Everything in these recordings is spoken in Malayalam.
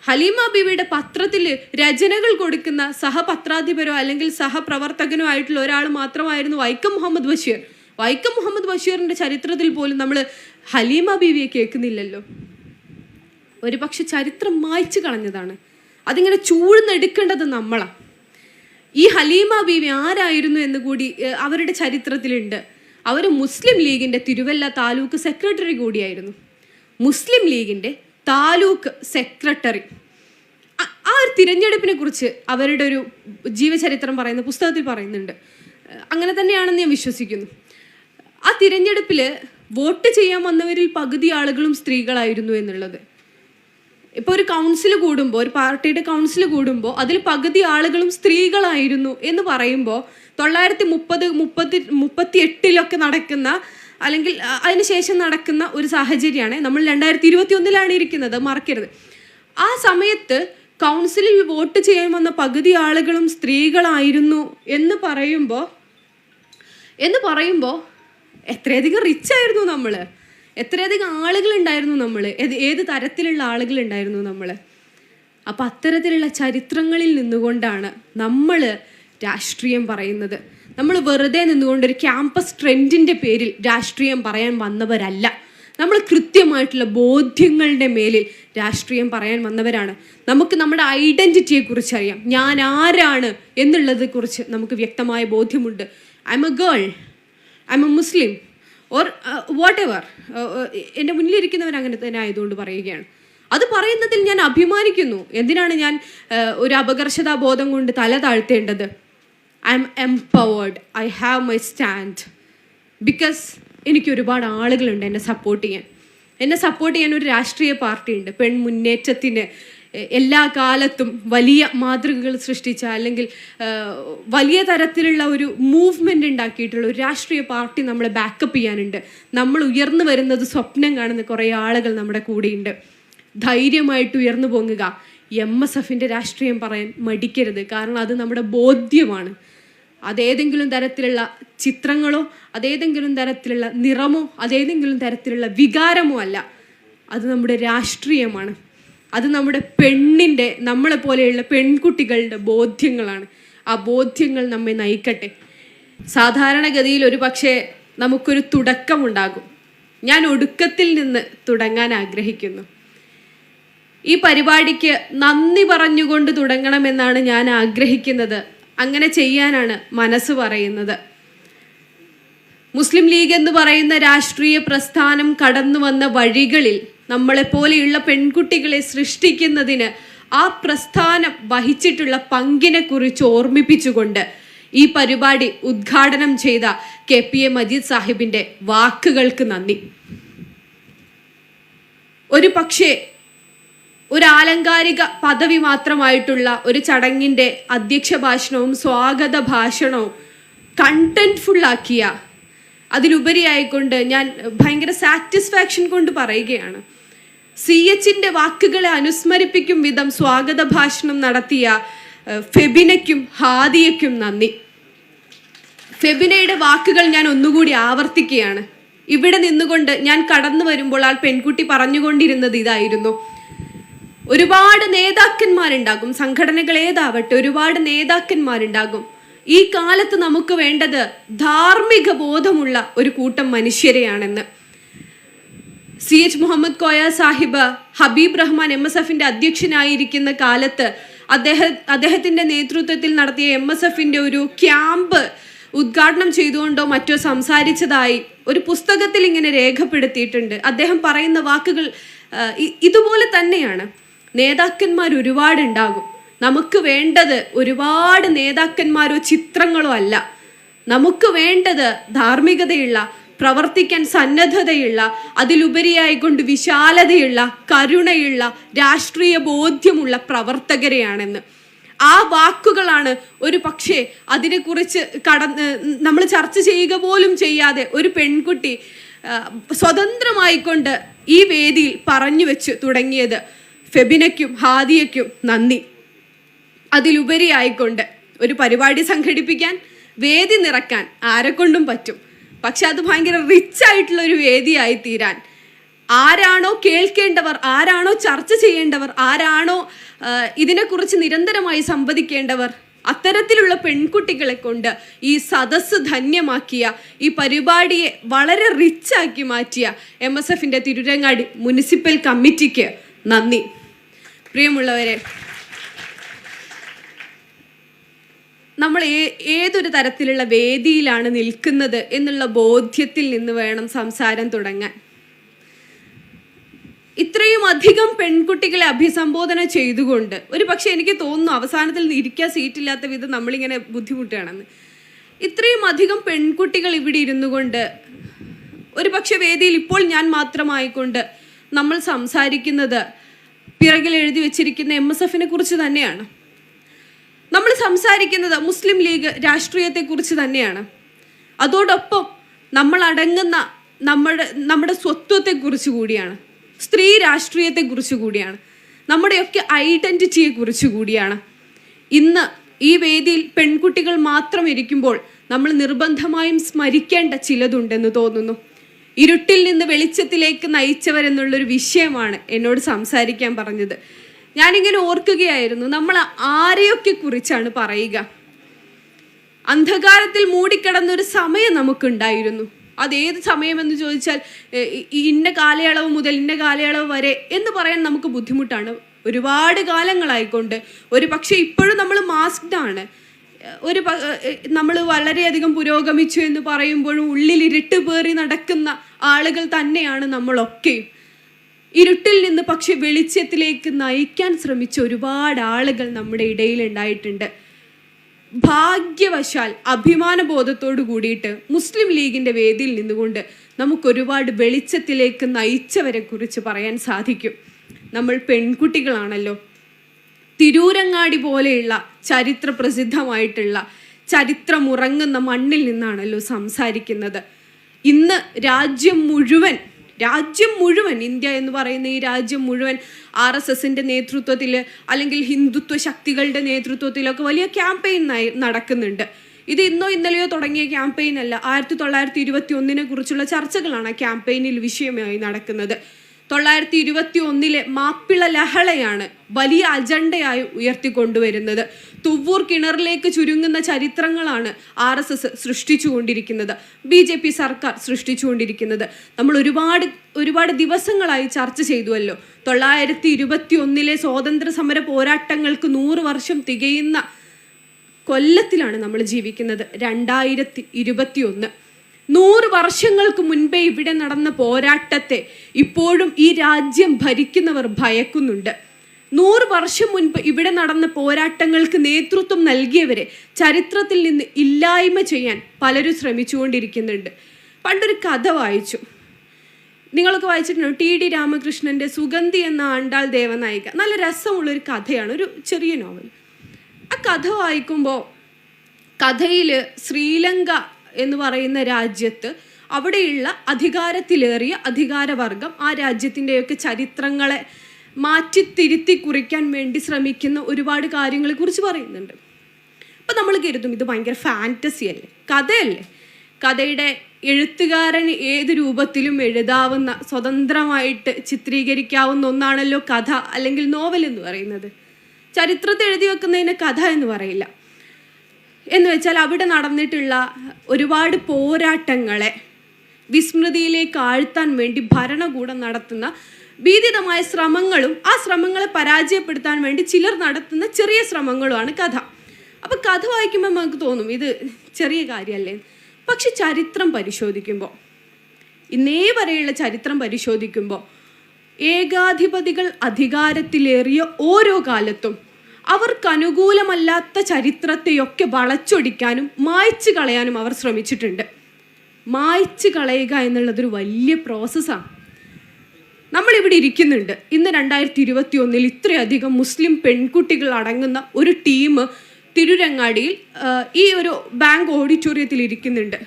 ഹലീമ ബീവിയുടെ പത്രത്തിൽ രചനകൾ കൊടുക്കുന്ന സഹപത്രാധിപരോ അല്ലെങ്കിൽ സഹപ്രവർത്തകനോ ആയിട്ടുള്ള ഒരാൾ മാത്രമായിരുന്നു വൈക്കം മുഹമ്മദ് ബഷീർ. വൈക്കം മുഹമ്മദ് ബഷീറിൻ്റെ ചരിത്രത്തിൽ പോലും നമ്മൾ ഹലീമ ബീവിയെ കേൾക്കുന്നില്ലല്ലോ. ഒരു പക്ഷെ ചരിത്രം മായ്ച്ചു കളഞ്ഞതാണ്. അതിങ്ങനെ ചൂഴ്ന്നെടുക്കേണ്ടത് നമ്മളാണ്. ഈ ഹലീമ ബീവി ആരായിരുന്നു എന്ന് കൂടി അവരുടെ ചരിത്രത്തിലുണ്ട്. അവർ മുസ്ലിം ലീഗിൻ്റെ തിരുവല്ല താലൂക്ക് സെക്രട്ടറി കൂടിയായിരുന്നു. മുസ്ലിം ലീഗിൻ്റെ താലൂക്ക് സെക്രട്ടറി. ആ ഒരു തിരഞ്ഞെടുപ്പിനെ കുറിച്ച് അവരുടെ ഒരു ജീവചരിത്രം പറയുന്ന പുസ്തകത്തിൽ പറയുന്നുണ്ട്. അങ്ങനെ തന്നെയാണെന്ന് ഞാൻ വിശ്വസിക്കുന്നു. ആ തിരഞ്ഞെടുപ്പിൽ വോട്ട് ചെയ്യാൻ വന്നവരിൽ പകുതി ആളുകളും സ്ത്രീകളായിരുന്നു എന്നുള്ളത്. ഇപ്പോൾ ഒരു കൗൺസിൽ കൂടുമ്പോൾ, ഒരു പാർട്ടിയുടെ കൗൺസിൽ കൂടുമ്പോൾ അതിൽ പകുതി ആളുകളും സ്ത്രീകളായിരുന്നു എന്ന് പറയുമ്പോൾ 1938 നടക്കുന്ന അല്ലെങ്കിൽ അതിനുശേഷം നടക്കുന്ന ഒരു സാഹചര്യമാണ്. നമ്മൾ 2021 ഇരിക്കുന്നത്, മറക്കരുത്. ആ സമയത്ത് കൗൺസിലിൽ വോട്ട് ചെയ്യാൻ വന്ന പകുതി ആളുകളും സ്ത്രീകളായിരുന്നു എന്ന് പറയുമ്പോൾ എത്രയധികം റിച്ചായിരുന്നു നമ്മൾ, എത്രയധികം ആളുകളുണ്ടായിരുന്നു നമ്മൾ, ഏത് തരത്തിലുള്ള ആളുകളുണ്ടായിരുന്നു നമ്മൾ. അപ്പം അത്തരത്തിലുള്ള ചരിത്രങ്ങളിൽ നിന്നുകൊണ്ടാണ് നമ്മൾ രാഷ്ട്രീയം പറയുന്നത്. നമ്മൾ വെറുതെ നിന്നുകൊണ്ട് ഒരു ക്യാമ്പസ് ട്രെൻഡിൻ്റെ പേരിൽ രാഷ്ട്രീയം പറയാൻ വന്നവരല്ല. നമ്മൾ കൃത്യമായിട്ടുള്ള ബോധ്യങ്ങളുടെ മേലിൽ രാഷ്ട്രീയം പറയാൻ വന്നവരാണ്. നമുക്ക് നമ്മുടെ ഐഡൻറ്റിറ്റിയെക്കുറിച്ച് അറിയാം. ഞാൻ ആരാണ് എന്നുള്ളതെക്കുറിച്ച് നമുക്ക് വ്യക്തമായ ബോധ്യമുണ്ട്. I M A girl, I M a Muslim or what ever. എൻ്റെ മുന്നിലിരിക്കുന്നവർ അങ്ങനെ തന്നെ ആയതുകൊണ്ട് പറയുകയാണ്. അത് പറയുന്നതിൽ ഞാൻ അഭിമാനിക്കുന്നു. എന്തിനാണ് ഞാൻ ഒരു അപകർഷതാ ബോധം കൊണ്ട് തല താഴ്ത്തേണ്ടത്? I am empowered, I have my stand. Because എനിക്ക് ഒരുപാട് ആളുകളുണ്ട് എന്നെ സപ്പോർട്ട് ചെയ്യാൻ ഒരു രാഷ്ട്രീയ പാർട്ടിയുണ്ട്. പെൺമുന്നേറ്റത്തിന് എല്ലാ കാലത്തും വലിയ മാതൃകകൾ സൃഷ്ടിച്ച അല്ലെങ്കിൽ വലിയ തരത്തിലുള്ള ഒരു മൂവ്മെൻ്റ് ഉണ്ടാക്കിയിട്ടുള്ള ഒരു രാഷ്ട്രീയ പാർട്ടി നമ്മളെ ബാക്കപ്പ് ചെയ്യാനുണ്ട്. നമ്മൾ ഉയർന്നു വരുന്നത് സ്വപ്നം കാണുന്ന കുറേ ആളുകൾ നമ്മുടെ കൂടെയുണ്ട്. ധൈര്യമായിട്ട് ഉയർന്നു പൊങ്ങുക. MSFൻ്റെ രാഷ്ട്രീയം പറയാൻ മടിക്കരുത്. കാരണം അത് നമ്മുടെ ബോധ്യമാണ്. അതേതെങ്കിലും തരത്തിലുള്ള ചിത്രങ്ങളോ അതേതെങ്കിലും തരത്തിലുള്ള നിറമോ അതേതെങ്കിലും തരത്തിലുള്ള വികാരമോ അല്ല. അത് നമ്മുടെ രാഷ്ട്രീയമാണ്. അത് നമ്മുടെ നമ്മളെപ്പോലെയുള്ള പെൺകുട്ടികളുടെ ബോധ്യങ്ങളാണ്. ആ ബോധ്യങ്ങൾ നമ്മെ നയിക്കട്ടെ. സാധാരണഗതിയിൽ ഒരു പക്ഷേ നമുക്കൊരു തുടക്കമുണ്ടാകും. ഞാൻ ഒടുക്കത്തിൽ നിന്ന് തുടങ്ങാൻ ആഗ്രഹിക്കുന്നു. ഈ പരിപാടിക്ക് നന്ദി പറഞ്ഞുകൊണ്ട് തുടങ്ങണമെന്നാണ് ഞാൻ ആഗ്രഹിക്കുന്നത്. അങ്ങനെ ചെയ്യാനാണ് മനസ്സ് പറയുന്നത്. മുസ്ലിം ലീഗ് എന്ന് പറയുന്ന രാഷ്ട്രീയ പ്രസ്ഥാനം കടന്നു വന്ന വഴികളിൽ നമ്മളെപ്പോലെയുള്ള പെൺകുട്ടികളെ സൃഷ്ടിക്കുന്നതിന് ആ പ്രസ്ഥാനം വഹിച്ചിട്ടുള്ള പങ്കിനെ കുറിച്ച് ഓർമ്മിപ്പിച്ചുകൊണ്ട് ഈ പരിപാടി ഉദ്ഘാടനം ചെയ്ത KPA മജീദ് സാഹിബിൻ്റെ വാക്കുകൾക്ക് നന്ദി. ഒരു പക്ഷേ ഒരു ആലങ്കാരിക പദവി മാത്രമായിട്ടുള്ള ഒരു ചടങ്ങിൻ്റെ അധ്യക്ഷ ഭാഷണവും സ്വാഗത ഭാഷണവും കണ്ടന്റ്ഫുള്ളാക്കിയ, അതിലുപരിയായിക്കൊണ്ട് ഞാൻ ഭയങ്കര സാറ്റിസ്ഫാക്ഷൻ കൊണ്ട് പറയുകയാണ്, CHൻ്റെ വാക്കുകളെ അനുസ്മരിപ്പിക്കും വിധം സ്വാഗത ഭാഷണം നടത്തിയ ഫെബിനയ്ക്കും ഹാദിയയ്ക്കും നന്ദി. ഫെബിനയുടെ വാക്കുകൾ ഞാൻ ഒന്നുകൂടി ആവർത്തിക്കുകയാണ്. ഇവിടെ നിന്നുകൊണ്ട് ഞാൻ കടന്നു വരുമ്പോൾ ആ പെൺകുട്ടി പറഞ്ഞുകൊണ്ടിരുന്നത് ഇതായിരുന്നു: ഒരുപാട് നേതാക്കന്മാരുണ്ടാകും, സംഘടനകൾ ഏതാവട്ടെ, ഒരുപാട് നേതാക്കന്മാരുണ്ടാകും. ഈ കാലത്ത് നമുക്ക് വേണ്ടത് ധാർമ്മിക ബോധമുള്ള ഒരു കൂട്ടം മനുഷ്യരെയാണെന്ന്. CH മുഹമ്മദ് കോയ സാഹിബ് ഹബീബ് റഹ്മാൻ MSFൻ്റെ അധ്യക്ഷനായിരിക്കുന്ന കാലത്ത് അദ്ദേഹത്തിൻ്റെ നേതൃത്വത്തിൽ നടത്തിയ MSFൻ്റെ ഒരു ക്യാമ്പ് ഉദ്ഘാടനം ചെയ്തുകൊണ്ടോ മറ്റോ സംസാരിച്ചതായി ഒരു പുസ്തകത്തിൽ ഇങ്ങനെ രേഖപ്പെടുത്തിയിട്ടുണ്ട്. അദ്ദേഹം പറയുന്ന വാക്കുകൾ ഇതുപോലെ തന്നെയാണ്. നേതാക്കന്മാർ ഒരുപാടുണ്ടാകും. നമുക്ക് വേണ്ടത് ഒരുപാട് നേതാക്കന്മാരോ ചിത്രങ്ങളോ അല്ല. നമുക്ക് വേണ്ടത് ധാർമ്മികതയുള്ള, പ്രവർത്തിക്കാൻ സന്നദ്ധതയുള്ള, അതിലുപരിയായിക്കൊണ്ട് വിശാലതയുള്ള, കരുണയുള്ള, രാഷ്ട്രീയ ബോധ്യമുള്ള പ്രവർത്തകരെയാണെന്ന്. ആ വാക്കുകളാണ് ഒരു പക്ഷേ അതിനെക്കുറിച്ച് നമ്മൾ ചർച്ച ചെയ്യുക പോലും ചെയ്യാതെ ഒരു പെൺകുട്ടി സ്വതന്ത്രമായിക്കൊണ്ട് ഈ വേദിയിൽ പറഞ്ഞു വെച്ച് തുടങ്ങിയത്. ഫെബിനയ്ക്കും ഹാദിയയ്ക്കും നന്ദി. അതിലുപരിയായിക്കൊണ്ട് ഒരു പരിപാടി സംഘടിപ്പിക്കാൻ, വേദി നിറക്കാൻ ആരെക്കൊണ്ടും പറ്റും. പക്ഷെ അത് ഭയങ്കര റിച്ച് ആയിട്ടുള്ളൊരു വേദിയായി തീരാൻ ആരാണോ കേൾക്കേണ്ടവർ, ആരാണോ ചർച്ച ചെയ്യേണ്ടവർ, ആരാണോ ഇതിനെക്കുറിച്ച് നിരന്തരമായി സംവദിക്കേണ്ടവർ, അത്തരത്തിലുള്ള പെൺകുട്ടികളെ കൊണ്ട് ഈ സദസ്സ് ധന്യമാക്കിയ, ഈ പരിപാടിയെ വളരെ റിച്ചാക്കി മാറ്റിയ MSFന്റെ തിരുരങ്ങാടി മുനിസിപ്പൽ കമ്മിറ്റിക്ക് നന്ദി. പ്രിയമുള്ളവരെ, നമ്മൾ ഏതൊരു തരത്തിലുള്ള വേദിയിലാണ് നിൽക്കുന്നത് എന്നുള്ള ബോധ്യത്തിൽ നിന്ന് വേണം സംസാരം തുടങ്ങാൻ. ഇത്രയും അധികം പെൺകുട്ടികളെ അഭിസംബോധന ചെയ്തുകൊണ്ട് ഒരു പക്ഷേ എനിക്ക് തോന്നുന്നു അവസാനത്തിൽ ഇരിക്കാൻ സീറ്റില്ലാത്ത വിധം നമ്മളിങ്ങനെ ബുദ്ധിമുട്ടുകയാണെന്ന്. ഇത്രയും അധികം പെൺകുട്ടികൾ ഇവിടെ ഇരുന്നു കൊണ്ട് ഒരു പക്ഷേ വേദിയിൽ ഇപ്പോൾ ഞാൻ മാത്രമായിക്കൊണ്ട് നമ്മൾ സംസാരിക്കുന്നത് പിറകിൽ എഴുതി വെച്ചിരിക്കുന്ന MSFനെ കുറിച്ച് തന്നെയാണ്. നമ്മൾ സംസാരിക്കുന്നത് മുസ്ലിം ലീഗ് രാഷ്ട്രീയത്തെക്കുറിച്ച് തന്നെയാണ്. അതോടൊപ്പം നമ്മൾ അടങ്ങുന്ന നമ്മുടെ സ്വത്വത്തെക്കുറിച്ച് കൂടിയാണ്, സ്ത്രീ രാഷ്ട്രീയത്തെക്കുറിച്ച് കൂടിയാണ്, നമ്മുടെയൊക്കെ ഐഡൻറ്റിറ്റിയെക്കുറിച്ച് കൂടിയാണ്. ഇന്ന് ഈ വേദിയിൽ പെൺകുട്ടികൾ മാത്രം ഇരിക്കുമ്പോൾ നമ്മൾ നിർബന്ധമായും സ്മരിക്കേണ്ട ചിലതുണ്ടെന്ന് തോന്നുന്നു. ഇരുട്ടിൽ നിന്ന് വെളിച്ചത്തിലേക്ക് നയിച്ചവരെന്നുള്ളൊരു വിഷയമാണ് എന്നോട് സംസാരിക്കാൻ പറഞ്ഞത്. ഞാനിങ്ങനെ ഓർക്കുകയായിരുന്നു, നമ്മൾ ആരെയൊക്കെ കുറിച്ചാണ് പറയുക? അന്ധകാരത്തിൽ മൂടിക്കിടന്നൊരു സമയം നമുക്കുണ്ടായിരുന്നു. അതേത് സമയമെന്ന് ചോദിച്ചാൽ ഇന്ന കാലയളവ് മുതൽ ഇന്ന കാലയളവ് വരെ എന്ന് പറയാൻ നമുക്ക് ബുദ്ധിമുട്ടാണ്. ഒരുപാട് കാലങ്ങളായിക്കൊണ്ട് ഒരു പക്ഷേ ഇപ്പോഴും നമ്മൾ മാസ്ക്ഡ് ആണ്. നമ്മൾ വളരെയധികം പുരോഗമിച്ചു എന്ന് പറയുമ്പോഴും ഉള്ളിൽ ഇരുട്ട് പേറി നടക്കുന്ന ആളുകൾ തന്നെയാണ് നമ്മളൊക്കെയും. ഇരുട്ടിൽ നിന്ന് പക്ഷെ വെളിച്ചത്തിലേക്ക് നയിക്കാൻ ശ്രമിച്ച ഒരുപാട് ആളുകൾ നമ്മുടെ ഇടയിൽ ഉണ്ടായിട്ടുണ്ട്. ഭാഗ്യവശാൽ അഭിമാനബോധത്തോടു കൂടിയിട്ട് മുസ്ലിം ലീഗിൻ്റെ വേദിയിൽ നിന്നുകൊണ്ട് നമുക്കൊരുപാട് വെളിച്ചത്തിലേക്ക് നയിച്ചവരെ കുറിച്ച് പറയാൻ സാധിക്കും. നമ്മൾ പെൺകുട്ടികളാണല്ലോ. തിരൂരങ്ങാടി പോലെയുള്ള ചരിത്ര പ്രസിദ്ധമായിട്ടുള്ള ചരിത്രമുറങ്ങുന്ന മണ്ണിൽ നിന്നാണല്ലോ സംസാരിക്കുന്നത്. ഇന്ന് രാജ്യം മുഴുവൻ ഇന്ത്യ എന്ന് പറയുന്ന ഈ രാജ്യം മുഴുവൻ RSSന്റെ നേതൃത്വത്തിൽ അല്ലെങ്കിൽ ഹിന്ദുത്വ ശക്തികളുടെ നേതൃത്വത്തിലൊക്കെ വലിയ ക്യാമ്പയിൻ നടക്കുന്നുണ്ട്. ഇത് ഇന്നോ ഇന്നലെയോ തുടങ്ങിയ ക്യാമ്പയിൻ അല്ല. 1921 കുറിച്ചുള്ള ചർച്ചകളാണ് ക്യാമ്പയിനിൽ വിഷയമായി നടക്കുന്നത്. 1921 മാപ്പിള ലഹളയാണ് വലിയ അജണ്ടയായി ഉയർത്തിക്കൊണ്ടുവരുന്നത്. തുവ്വൂർ കിണറിലേക്ക് ചുരുങ്ങുന്ന ചരിത്രങ്ങളാണ് RSS സൃഷ്ടിച്ചുകൊണ്ടിരിക്കുന്നത്, BJP സർക്കാർ സൃഷ്ടിച്ചുകൊണ്ടിരിക്കുന്നത്. നമ്മൾ ഒരുപാട് ദിവസങ്ങളായി ചർച്ച ചെയ്തുവല്ലോ. 1921 സ്വാതന്ത്ര്യ സമര പോരാട്ടങ്ങൾക്ക് 100 വർഷം തികയുന്ന കൊല്ലത്തിലാണ് നമ്മൾ ജീവിക്കുന്നത്. 2021 100 വർഷങ്ങൾക്ക് മുൻപേ ഇവിടെ നടന്ന പോരാട്ടത്തെ ഇപ്പോഴും ഈ രാജ്യം ഭരിക്കുന്നവർ ഭയക്കുന്നുണ്ട്. 100 വർഷം മുൻപ് ഇവിടെ നടന്ന പോരാട്ടങ്ങൾക്ക് നേതൃത്വം നൽകിയവരെ ചരിത്രത്തിൽ നിന്ന് ഇല്ലായ്മ ചെയ്യാൻ പലരും ശ്രമിച്ചുകൊണ്ടിരിക്കുന്നുണ്ട്. പണ്ടൊരു കഥ വായിച്ചു, നിങ്ങളൊക്കെ വായിച്ചിട്ടുണ്ടോ? TD രാമകൃഷ്ണൻ്റെ സുഗന്ധി എന്ന ആണ്ടാൾ ദേവനായിക. നല്ല രസമുള്ളൊരു കഥയാണ്, ഒരു ചെറിയ നോവൽ. ആ കഥ വായിക്കുമ്പോൾ കഥയിൽ ശ്രീലങ്ക എന്ന് പറയുന്ന രാജ്യത്ത് അവിടെയുള്ള അധികാരത്തിലേറിയ അധികാരവർഗം ആ രാജ്യത്തിൻ്റെയൊക്കെ ചരിത്രങ്ങളെ മാറ്റിത്തിരുത്തി കുറിക്കാൻ വേണ്ടി ശ്രമിക്കുന്ന ഒരുപാട് കാര്യങ്ങളെക്കുറിച്ച് പറയുന്നുണ്ട്. അപ്പം നമ്മൾ കരുതും ഇത് ഭയങ്കര ഫാൻറ്റസി അല്ലേ, കഥയല്ലേ. കഥയുടെ എഴുത്തുകാരൻ ഏത് രൂപത്തിലും എഴുതാവുന്ന, സ്വതന്ത്രമായിട്ട് ചിത്രീകരിക്കാവുന്ന ഒന്നാണല്ലോ കഥ അല്ലെങ്കിൽ നോവൽ എന്ന് പറയുന്നത്. ചരിത്രത്തെ എഴുതി വെക്കുന്നതിന് കഥ എന്ന് പറയില്ല. എന്ന് വെച്ചാൽ അവിടെ നടന്നിട്ടുള്ള ഒരുപാട് പോരാട്ടങ്ങളെ വിസ്മൃതിയിലേക്ക് ആഴ്ത്താൻ വേണ്ടി ഭരണകൂടം നടത്തുന്ന ഭീതിതമായ ശ്രമങ്ങളും ആ ശ്രമങ്ങളെ പരാജയപ്പെടുത്താൻ വേണ്ടി ചിലർ നടത്തുന്ന ചെറിയ ശ്രമങ്ങളുമാണ് കഥ. അപ്പോൾ കഥ വായിക്കുമ്പോൾ നമുക്ക് തോന്നും ഇത് ചെറിയ കാര്യമല്ലേ. പക്ഷെ ചരിത്രം പരിശോധിക്കുമ്പോൾ, ഇന്നേ വരെയുള്ള ചരിത്രം പരിശോധിക്കുമ്പോൾ, ഏകാധിപതികൾ അധികാരത്തിലേറിയ ഓരോ കാലത്തും അവർക്കനുകൂലമല്ലാത്ത ചരിത്രത്തെയൊക്കെ വളച്ചൊടിക്കാനും മായ്ച്ചു കളയാനും അവർ ശ്രമിച്ചിട്ടുണ്ട്. മായ്ച്ചു കളയുക എന്നുള്ളതൊരു വലിയ പ്രോസസ്സാണ്. നമ്മളിവിടെ ഇരിക്കുന്നുണ്ട്. ഇന്ന് 2021 ഇത്രയധികം മുസ്ലിം പെൺകുട്ടികൾ അടങ്ങുന്ന ഒരു ടീം തിരുരങ്ങാടിയിൽ ഈ ഒരു ബാങ്ക് ഓഡിറ്റോറിയത്തിൽ ഇരിക്കുന്നുണ്ട്.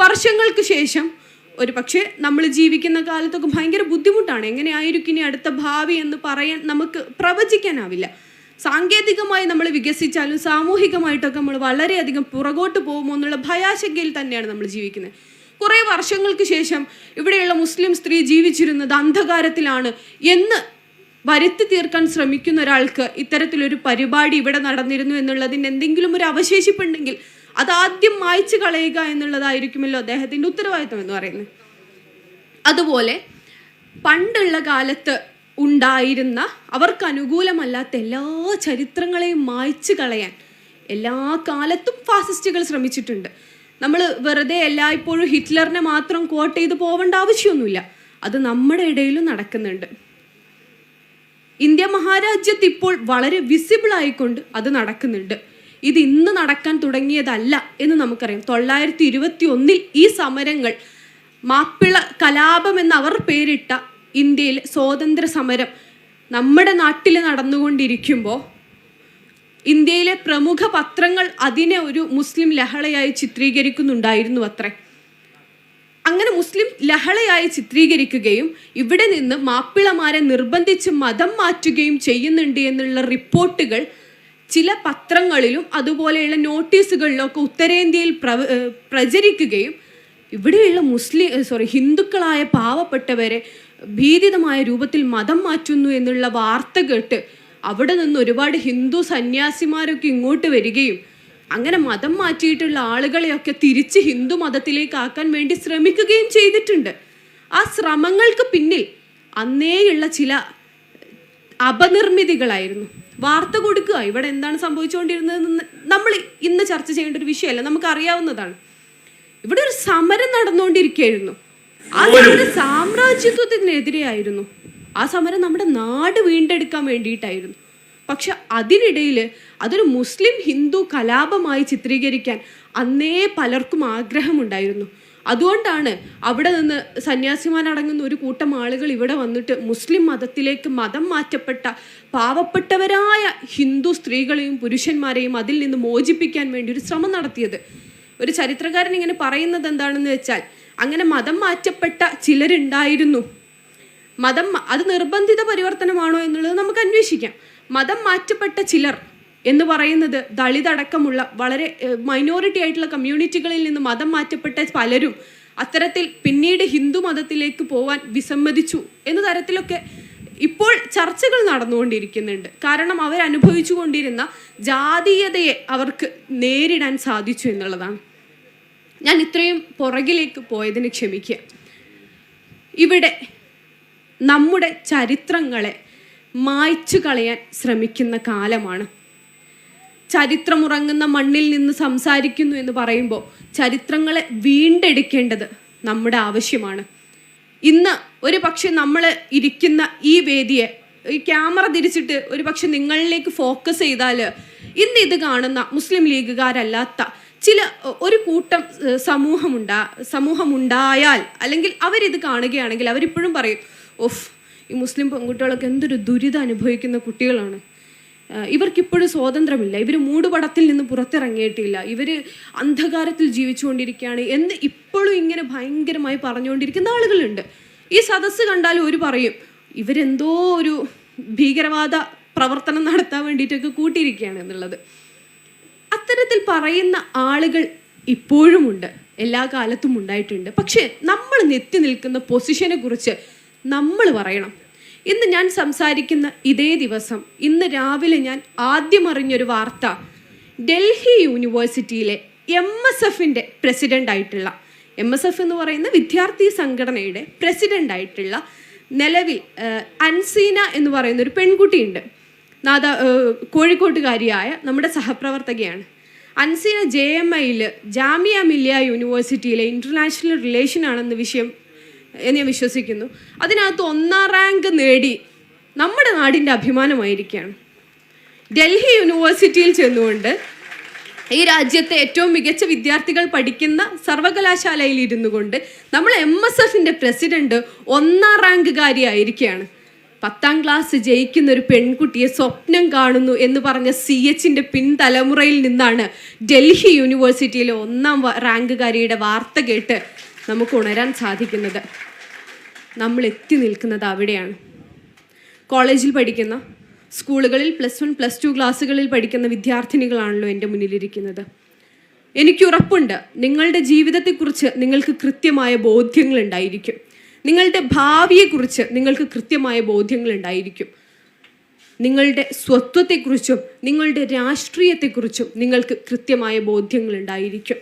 വർഷങ്ങൾക്ക് ശേഷം ഒരു പക്ഷേ നമ്മൾ ജീവിക്കുന്ന കാലത്തൊക്കെ ഭയങ്കര ബുദ്ധിമുട്ടാണ്. എങ്ങനെയായിരിക്കും ഇനി അടുത്ത ഭാവി എന്ന് പറയാൻ നമുക്ക് പ്രവചിക്കാനാവില്ല. സാങ്കേതികമായി നമ്മൾ വികസിച്ചാലും സാമൂഹികമായിട്ടൊക്കെ നമ്മൾ വളരെയധികം പുറകോട്ട് പോകുമോ എന്നുള്ള ഭയാശങ്കയിൽ തന്നെയാണ് നമ്മൾ ജീവിക്കുന്നത്. കുറേ വർഷങ്ങൾക്ക് ശേഷം ഇവിടെയുള്ള മുസ്ലിം സ്ത്രീ ജീവിച്ചിരുന്നത് അന്ധകാരത്തിലാണ് എന്ന് വരുത്തി തീർക്കാൻ ശ്രമിക്കുന്ന ഒരാൾക്ക് ഇത്തരത്തിലൊരു പരിപാടി ഇവിടെ നടന്നിരുന്നു എന്നുള്ളതിന് എന്തെങ്കിലും ഒരു അവശേഷിപ്പുണ്ടെങ്കിൽ അതാദ്യം മായ്ച്ചു കളയുക എന്നുള്ളതായിരിക്കുമല്ലോ അദ്ദേഹത്തിൻ്റെ ഉത്തരവാദിത്വം എന്ന് പറയുന്നത്. അതുപോലെ പണ്ടുള്ള കാലത്ത് ഉണ്ടായിരുന്ന അവർക്ക് അനുകൂലമല്ലാത്ത എല്ലാ ചരിത്രങ്ങളെയും മായ്ച്ചു കളയാൻ എല്ലാ കാലത്തും ഫാസിസ്റ്റുകൾ ശ്രമിച്ചിട്ടുണ്ട്. നമ്മൾ വെറുതെ എല്ലായ്പ്പോഴും ഹിറ്റ്ലറിനെ മാത്രം കോട്ട് ചെയ്ത് പോവേണ്ട ആവശ്യമൊന്നുമില്ല. അത് നമ്മുടെ ഇടയിലും നടക്കുന്നുണ്ട്. ഇന്ത്യ മഹാരാജ്യത്ത് ഇപ്പോൾ വളരെ വിസിബിൾ ആയിക്കൊണ്ട് അത് നടക്കുന്നുണ്ട്. ഇത് ഇന്ന് നടക്കാൻ തുടങ്ങിയതല്ല എന്ന് നമുക്കറിയാം. 921 ഈ സമരങ്ങൾ മാപ്പിള കലാപം എന്ന് അവർ പേരിട്ട ഇന്ത്യയിൽ സ്വാതന്ത്ര്യ സമരം നമ്മുടെ നാട്ടിൽ നടന്നുകൊണ്ടിരിക്കുമ്പോൾ ഇന്ത്യയിലെ പ്രമുഖ പത്രങ്ങൾ അതിനെ ഒരു മുസ്ലിം ലഹളയായി ചിത്രീകരിക്കുന്നുണ്ടായിരുന്നു അത്രേ. അങ്ങനെ മുസ്ലിം ലഹളയായി ചിത്രീകരിക്കുകയും ഇവിടെ നിന്ന് മാപ്പിളമാരെ നിർബന്ധിച്ച് മതം മാറ്റുകയും ചെയ്യുന്നുണ്ട് എന്നുള്ള റിപ്പോർട്ടുകൾ ചില പത്രങ്ങളിലും അതുപോലെയുള്ള നോട്ടീസുകളിലൊക്കെ ഉത്തരേന്ത്യയിൽ പ്രചരിക്കുകയും ഇവിടെയുള്ള ഹിന്ദുക്കളായ പാവപ്പെട്ടവരെ ഭീതിതമായ രൂപത്തിൽ മതം മാറ്റുന്നു എന്നുള്ള വാർത്ത കേട്ട് അവിടെ നിന്ന് ഒരുപാട് ഹിന്ദു സന്യാസിമാരൊക്കെ ഇങ്ങോട്ട് വരികയും അങ്ങനെ മതം മാറ്റിയിട്ടുള്ള ആളുകളെയൊക്കെ തിരിച്ച് ഹിന്ദു മതത്തിലേക്ക് ആക്കാൻ വേണ്ടി ശ്രമിക്കുകയും ചെയ്തിട്ടുണ്ട്. ആ ശ്രമങ്ങൾക്ക് പിന്നിൽ അന്നേയുള്ള ചില അപനിർമ്മിതികളായിരുന്നു. വാർത്ത കൊടുക്കുക, ഇവിടെ എന്താണ് സംഭവിച്ചുകൊണ്ടിരുന്നതെന്ന് നമ്മൾ ഇന്ന് ചർച്ച ചെയ്യേണ്ട ഒരു വിഷയമല്ല, നമുക്കറിയാവുന്നതാണ്. ഇവിടെ ഒരു സമരം നടന്നുകൊണ്ടിരിക്കുകയായിരുന്നു. ആ സമരം സാമ്രാജ്യത്വത്തിനെതിരെയായിരുന്നു. ആ സമരം നമ്മുടെ നാട് വീണ്ടെടുക്കാൻ വേണ്ടിയിട്ടായിരുന്നു. പക്ഷെ അതിനിടയിൽ അതൊരു മുസ്ലിം ഹിന്ദു കലാപമായി ചിത്രീകരിക്കാൻ അന്നേ പലർക്കും ആഗ്രഹമുണ്ടായിരുന്നു. അതുകൊണ്ടാണ് അവിടെ നിന്ന് സന്യാസിമാരടങ്ങുന്ന ഒരു കൂട്ടം ആളുകൾ ഇവിടെ വന്നിട്ട് മുസ്ലിം മതത്തിലേക്ക് മതം മാറ്റപ്പെട്ട പാവപ്പെട്ടവരായ ഹിന്ദു സ്ത്രീകളെയും പുരുഷന്മാരെയും അതിൽ നിന്ന് മോചിപ്പിക്കാൻ വേണ്ടി ഒരു ശ്രമം നടത്തിയത്. ഒരു ചരിത്രകാരൻ ഇങ്ങനെ പറയുന്നത് എന്താണെന്ന് വെച്ചാൽ, അങ്ങനെ മതം മാറ്റപ്പെട്ട ചിലരുണ്ടായിരുന്നു. അത് നിർബന്ധിത പരിവർത്തനമാണോ എന്നുള്ളത് നമുക്ക് അന്വേഷിക്കാം. മതം മാറ്റപ്പെട്ട ചിലർ എന്ന് പറയുന്നത് ദളിതടക്കമുള്ള വളരെ മൈനോറിറ്റി ആയിട്ടുള്ള കമ്മ്യൂണിറ്റികളിൽ നിന്ന് മതം മാറ്റപ്പെട്ട പലരും അത്തരത്തിൽ പിന്നീട് ഹിന്ദു മതത്തിലേക്ക് പോവാൻ വിസമ്മതിച്ചു എന്ന തരത്തിലൊക്കെ ഇപ്പോൾ ചർച്ചകൾ നടന്നുകൊണ്ടിരിക്കുന്നുണ്ട്. കാരണം അവരനുഭവിച്ചു കൊണ്ടിരുന്ന ജാതീയതയെ അവർക്ക് നേരിടാൻ സാധിച്ചു എന്നുള്ളതാണ്. ഞാൻ ഇത്രയും പുറകിലേക്ക് പോയതിന് ക്ഷമിക്കുക. ഇവിടെ നമ്മുടെ ചരിത്രങ്ങളെ മായ്ച്ചു കളയാൻ ശ്രമിക്കുന്ന കാലമാണ്. ചരിത്രമുറങ്ങുന്ന മണ്ണിൽ നിന്ന് സംസാരിക്കുന്നു എന്ന് പറയുമ്പോൾ ചരിത്രങ്ങളെ വീണ്ടെടുക്കേണ്ടത് നമ്മുടെ ആവശ്യമാണ്. ഇന്ന് ഒരു പക്ഷെ നമ്മൾ ഇരിക്കുന്ന ഈ വേദിയെ ഈ ക്യാമറ തിരിച്ചിട്ട് ഒരു പക്ഷെ നിങ്ങളിലേക്ക് ഫോക്കസ് ചെയ്താൽ ഇന്ന് ഇത് കാണുന്ന മുസ്ലിം ലീഗുകാരല്ലാത്ത ഒരു കൂട്ടം സമൂഹമുണ്ടായാൽ അല്ലെങ്കിൽ അവരിത് കാണുകയാണെങ്കിൽ അവരിപ്പോഴും പറയും, ഓഫ്, ഈ മുസ്ലിം പെൺകുട്ടികളൊക്കെ എന്തൊരു ദുരിതം അനുഭവിക്കുന്ന കുട്ടികളാണ്, ഇവർക്കിപ്പോഴും സ്വാതന്ത്ര്യമില്ല, ഇവർ മൂടുപടത്തിൽ നിന്ന് പുറത്തിറങ്ങിയിട്ടില്ല, ഇവർ അന്ധകാരത്തിൽ ജീവിച്ചുകൊണ്ടിരിക്കുകയാണ് എന്ന് ഇപ്പോഴും ഇങ്ങനെ ഭയങ്കരമായി പറഞ്ഞുകൊണ്ടിരിക്കുന്ന ആളുകളുണ്ട്. ഈ സദസ്സ് കണ്ടാലും ഒരു പറയും, ഇവരെന്തോ ഒരു ഭീകരവാദ പ്രവർത്തനം നടത്താൻ വേണ്ടിയിട്ടൊക്കെ കൂട്ടിയിരിക്കുകയാണ് എന്നുള്ളത്. അത്തരത്തിൽ പറയുന്ന ആളുകൾ ഇപ്പോഴുമുണ്ട്, എല്ലാ കാലത്തും ഉണ്ടായിട്ടുണ്ട്. പക്ഷേ നമ്മൾ എത്തി നിൽക്കുന്ന പൊസിഷനെ കുറിച്ച് നമ്മൾ പറയണം. ഇന്ന് ഞാൻ സംസാരിക്കുന്ന ഇതേ ദിവസം ഇന്ന് രാവിലെ ഞാൻ ആദ്യം അറിഞ്ഞൊരു വാർത്ത, ഡൽഹി യൂണിവേഴ്സിറ്റിയിലെ MSFൻ്റെ പ്രസിഡൻ്റായിട്ടുള്ള, MSF എന്ന് പറയുന്ന വിദ്യാർത്ഥി സംഘടനയുടെ പ്രസിഡൻ്റായിട്ടുള്ള നിലവിൽ അൻസീന എന്ന് പറയുന്ന ഒരു പെൺകുട്ടിയുണ്ട്. കോഴിക്കോട്ടുകാരിയായ നമ്മുടെ സഹപ്രവർത്തകയാണ്. അൻസീന JMIയിൽ ജാമിയ മില്ലിയ യൂണിവേഴ്സിറ്റിയിലെ ഇൻ്റർനാഷണൽ റിലേഷൻ ആണെന്ന വിഷയം ഞാൻ വിശ്വസിക്കുന്നു. അതിനകത്ത് 1ാം റാങ്ക് നേടി നമ്മുടെ നാടിൻ്റെ അഭിമാനമായിരിക്കുകയാണ്. ഡൽഹി യൂണിവേഴ്സിറ്റിയിൽ ചെന്നുകൊണ്ട് ഈ രാജ്യത്തെ ഏറ്റവും മികച്ച വിദ്യാർത്ഥികൾ പഠിക്കുന്ന സർവകലാശാലയിൽ ഇരുന്നു കൊണ്ട് നമ്മൾ MSFൻ്റെ പ്രസിഡന്റ് 1ാം റാങ്കുകാരിയായിരിക്കുകയാണ്. 10ാം ക്ലാസ് ജയിക്കുന്ന ഒരു പെൺകുട്ടിയെ സ്വപ്നം കാണുന്നു എന്ന് പറഞ്ഞ CHൻ്റെ പിൻതലമുറയിൽ നിന്നാണ് ഡൽഹി യൂണിവേഴ്സിറ്റിയിലെ 1ാം റാങ്കുകാരിയുടെ വാർത്ത കേട്ട് നമുക്ക് ഉണരാൻ സാധിക്കുന്നത്. നമ്മൾ എത്തി നിൽക്കുന്നത് അവിടെയാണ്. കോളേജിൽ പഠിക്കുന്ന, സ്കൂളുകളിൽ +1 +2 ക്ലാസ്സുകളിൽ പഠിക്കുന്ന വിദ്യാർത്ഥിനികളാണല്ലോ എൻ്റെ മുന്നിലിരിക്കുന്നത്. എനിക്ക് ഉറപ്പുണ്ട് നിങ്ങളുടെ ജീവിതത്തെക്കുറിച്ച് നിങ്ങൾക്ക് കൃത്യമായ ബോധ്യങ്ങൾ ഉണ്ടായിരിക്കും. നിങ്ങളുടെ ഭാവിയെക്കുറിച്ച് നിങ്ങൾക്ക് കൃത്യമായ ബോധ്യങ്ങൾ ഉണ്ടായിരിക്കും. നിങ്ങളുടെ സ്വത്വത്തെക്കുറിച്ചും നിങ്ങളുടെ രാഷ്ട്രീയത്തെക്കുറിച്ചും നിങ്ങൾക്ക് കൃത്യമായ ബോധ്യങ്ങൾ ഉണ്ടായിരിക്കും.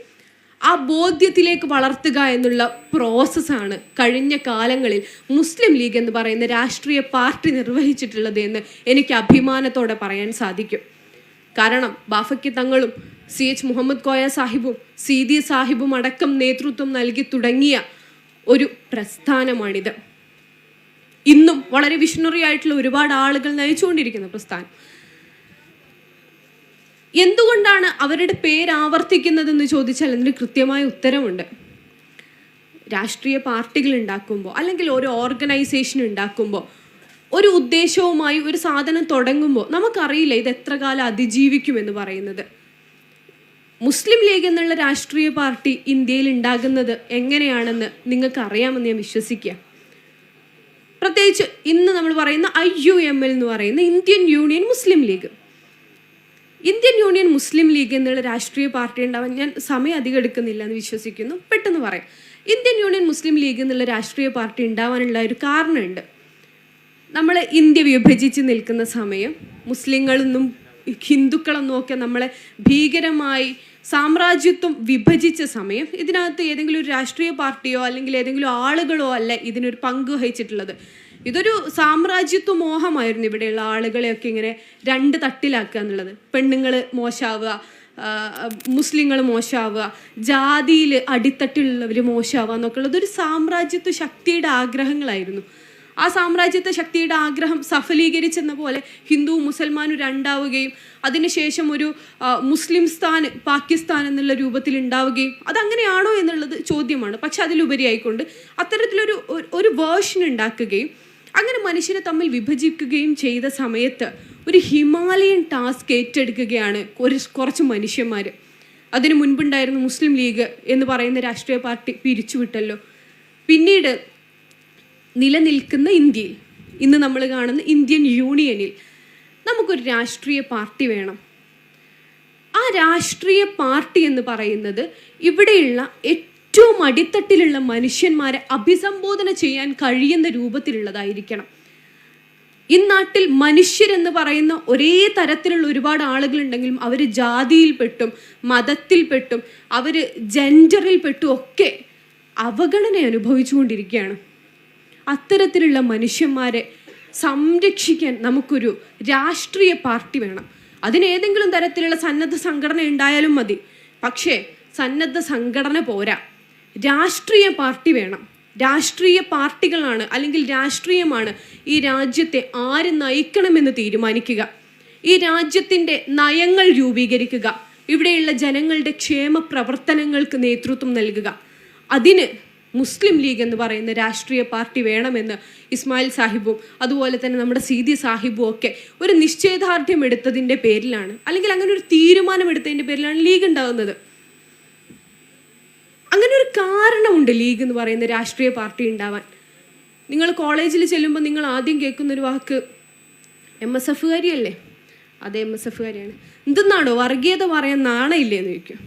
ആ ബോധ്യത്തിലേക്ക് വളർത്തുക എന്നുള്ള പ്രോസസ്സാണ് കഴിഞ്ഞ കാലങ്ങളിൽ മുസ്ലിം ലീഗ് എന്ന് പറയുന്ന രാഷ്ട്രീയ പാർട്ടി നിർവഹിച്ചിട്ടുള്ളത് എന്ന് എനിക്ക് അഭിമാനത്തോടെ പറയാൻ സാധിക്കും. കാരണം ബാഫക്കി തങ്ങളും CH മുഹമ്മദ് കോയ സാഹിബും സീതി സാഹിബും അടക്കം നേതൃത്വം നൽകി തുടങ്ങിയ ഒരു പ്രസ്ഥാനമാണിത്. ഇന്നും വളരെ വിഷണറി ആയിട്ടുള്ള ഒരുപാട് ആളുകൾ നയിച്ചുകൊണ്ടിരിക്കുന്ന പ്രസ്ഥാനം. എന്തുകൊണ്ടാണ് അവരുടെ പേര് ആവർത്തിക്കുന്നതെന്ന് ചോദിച്ചാൽ അതിന് കൃത്യമായ ഉത്തരമുണ്ട്. രാഷ്ട്രീയ പാർട്ടികൾ ഉണ്ടാക്കുമ്പോൾ അല്ലെങ്കിൽ ഒരു ഓർഗനൈസേഷൻ ഉണ്ടാക്കുമ്പോൾ ഒരു ഉദ്ദേശവുമായി ഒരു സാധനം തുടങ്ങുമ്പോൾ നമുക്കറിയില്ല ഇത് എത്ര കാലം അതിജീവിക്കുമെന്ന് പറയുന്നത്. മുസ്ലിം ലീഗ് എന്നുള്ള രാഷ്ട്രീയ പാർട്ടി ഇന്ത്യയിൽ ഉണ്ടാകുന്നത് എങ്ങനെയാണെന്ന് നിങ്ങൾക്ക് അറിയാമെന്ന് ഞാൻ വിശ്വസിക്കുക. പ്രത്യേകിച്ച് ഇന്ന് നമ്മൾ പറയുന്ന IUML എന്ന് പറയുന്ന ഇന്ത്യൻ യൂണിയൻ മുസ്ലിം ലീഗ്. ഇന്ത്യൻ യൂണിയൻ മുസ്ലിം ലീഗ് എന്നുള്ള രാഷ്ട്രീയ പാർട്ടി ഉണ്ടാവാൻ ഞാൻ സമയം അധികം എടുക്കുന്നില്ല എന്ന് വിശ്വസിക്കുന്നു. പെട്ടെന്ന് പറയാം. ഇന്ത്യൻ യൂണിയൻ മുസ്ലിം ലീഗ് എന്നുള്ള രാഷ്ട്രീയ പാർട്ടി ഉണ്ടാവാനുള്ള ഒരു കാരണമുണ്ട്. നമ്മൾ ഇന്ത്യ വിഭജിച്ച് നിൽക്കുന്ന സമയം മുസ്ലിങ്ങളെന്നും ഹിന്ദുക്കളെന്നും ഒക്കെ നമ്മളെ ഭീകരമായി സാമ്രാജ്യത്വം വിഭജിച്ച സമയം ഇതിനകത്ത് ഏതെങ്കിലും ഒരു രാഷ്ട്രീയ പാർട്ടിയോ അല്ലെങ്കിൽ ഏതെങ്കിലും ആളുകളോ അല്ല ഇതിനൊരു പങ്ക് വഹിച്ചിട്ടുള്ളത്. ഇതൊരു സാമ്രാജ്യത്വ മോഹമായിരുന്നു ഇവിടെയുള്ള ആളുകളെയൊക്കെ ഇങ്ങനെ രണ്ട് തട്ടിലാക്കുക എന്നുള്ളത്. പെണ്ണുങ്ങൾ മോശമാവുക, മുസ്ലിങ്ങൾ മോശമാവുക, ജാതിയിൽ അടിത്തട്ടിലുള്ളവർ മോശമാവുക എന്നൊക്കെ ഉള്ളത് ഒരു സാമ്രാജ്യത്വ ശക്തിയുടെ ആഗ്രഹങ്ങളായിരുന്നു. ആ സാമ്രാജ്യത്വ ശക്തിയുടെ ആഗ്രഹം സഫലീകരിച്ചെന്ന പോലെ ഹിന്ദുവും മുസൽമാനും രണ്ടാവുകയും അതിനുശേഷം ഒരു മുസ്ലിം പാകിസ്ഥാൻ എന്നുള്ള രൂപത്തിൽ ഉണ്ടാവുകയും അതങ്ങനെയാണോ എന്നുള്ളത് ചോദ്യമാണ്. പക്ഷെ അതിലുപരിയായിക്കൊണ്ട് അത്തരത്തിലൊരു ഒരു വേർഷൻ ഉണ്ടാക്കുകയും അങ്ങനെ മനുഷ്യരെ തമ്മിൽ വിഭജിക്കുകയും ചെയ്ത സമയത്ത് ഒരു ഹിമാലയൻ ടാസ്ക് ഏറ്റെടുക്കുകയാണ് കുറച്ച് മനുഷ്യന്മാർ. അതിനു മുൻപുണ്ടായിരുന്ന മുസ്ലിം ലീഗ് എന്ന് പറയുന്ന രാഷ്ട്രീയ പാർട്ടി പിരിച്ചുവിട്ടല്ലോ. പിന്നീട് നിലനിൽക്കുന്ന ഇന്ത്യയിൽ ഇന്ന് നമ്മൾ കാണുന്ന ഇന്ത്യൻ യൂണിയനിൽ നമുക്കൊരു രാഷ്ട്രീയ പാർട്ടി വേണം. ആ രാഷ്ട്രീയ പാർട്ടി എന്ന് പറയുന്നത് ഇവിടെയുള്ള ഏറ്റവും അടിത്തട്ടിലുള്ള മനുഷ്യന്മാരെ അഭിസംബോധന ചെയ്യാൻ കഴിയുന്ന രൂപത്തിലുള്ളതായിരിക്കണം. ഈ നാട്ടിൽ മനുഷ്യരെന്ന് പറയുന്ന ഒരേ തരത്തിലുള്ള ഒരുപാട് ആളുകളുണ്ടെങ്കിലും അവർ ജാതിയിൽപ്പെട്ടും മതത്തിൽപ്പെട്ടും അവർ ജെൻഡറിൽപ്പെട്ടും ഒക്കെ അവഗണന അനുഭവിച്ചുകൊണ്ടിരിക്കുകയാണ്. അത്തരത്തിലുള്ള മനുഷ്യന്മാരെ സംരക്ഷിക്കാൻ നമുക്കൊരു രാഷ്ട്രീയ പാർട്ടി വേണം. അതിനേതെങ്കിലും തരത്തിലുള്ള സന്നദ്ധ സംഘടന ഉണ്ടായാലും മതി. പക്ഷേ സന്നദ്ധ സംഘടന പോരാ, രാഷ്ട്രീയ പാർട്ടി വേണം. രാഷ്ട്രീയ പാർട്ടികളാണ് അല്ലെങ്കിൽ രാഷ്ട്രീയമാണ് ഈ രാജ്യത്തെ ആര് നയിക്കണമെന്ന് തീരുമാനിക്കുക, ഈ രാജ്യത്തിൻ്റെ നയങ്ങൾ രൂപീകരിക്കുക, ഇവിടെയുള്ള ജനങ്ങളുടെ ക്ഷേമ പ്രവർത്തനങ്ങൾക്ക് നേതൃത്വം നൽകുക. അതിന് മുസ്ലിം ലീഗ് എന്ന് പറയുന്ന രാഷ്ട്രീയ പാർട്ടി വേണമെന്ന് ഇസ്മായിൽ സാഹിബും അതുപോലെ തന്നെ നമ്മുടെ സീതി സാഹിബും ഒക്കെ ഒരു നിശ്ചയദാർഢ്യം എടുത്തതിൻ്റെ പേരിലാണ്, അല്ലെങ്കിൽ അങ്ങനെ ഒരു തീരുമാനം എടുത്തതിൻ്റെ പേരിലാണ് ലീഗ് ഉണ്ടാകുന്നത്. അങ്ങനെ ഒരു കാരണമുണ്ട് ലീഗ് എന്ന് പറയുന്ന രാഷ്ട്രീയ പാർട്ടി ഉണ്ടാവാൻ. നിങ്ങൾ കോളേജിൽ ചെല്ലുമ്പോൾ നിങ്ങൾ ആദ്യം കേൾക്കുന്നൊരു വാക്ക് MSFകാരിയല്ലേ? അതെ, MSFകാരിയാണ്. എന്തെന്നാണോ വർഗീയത പറയാൻ നാണയില്ലേ എന്ന് ചോദിക്കും.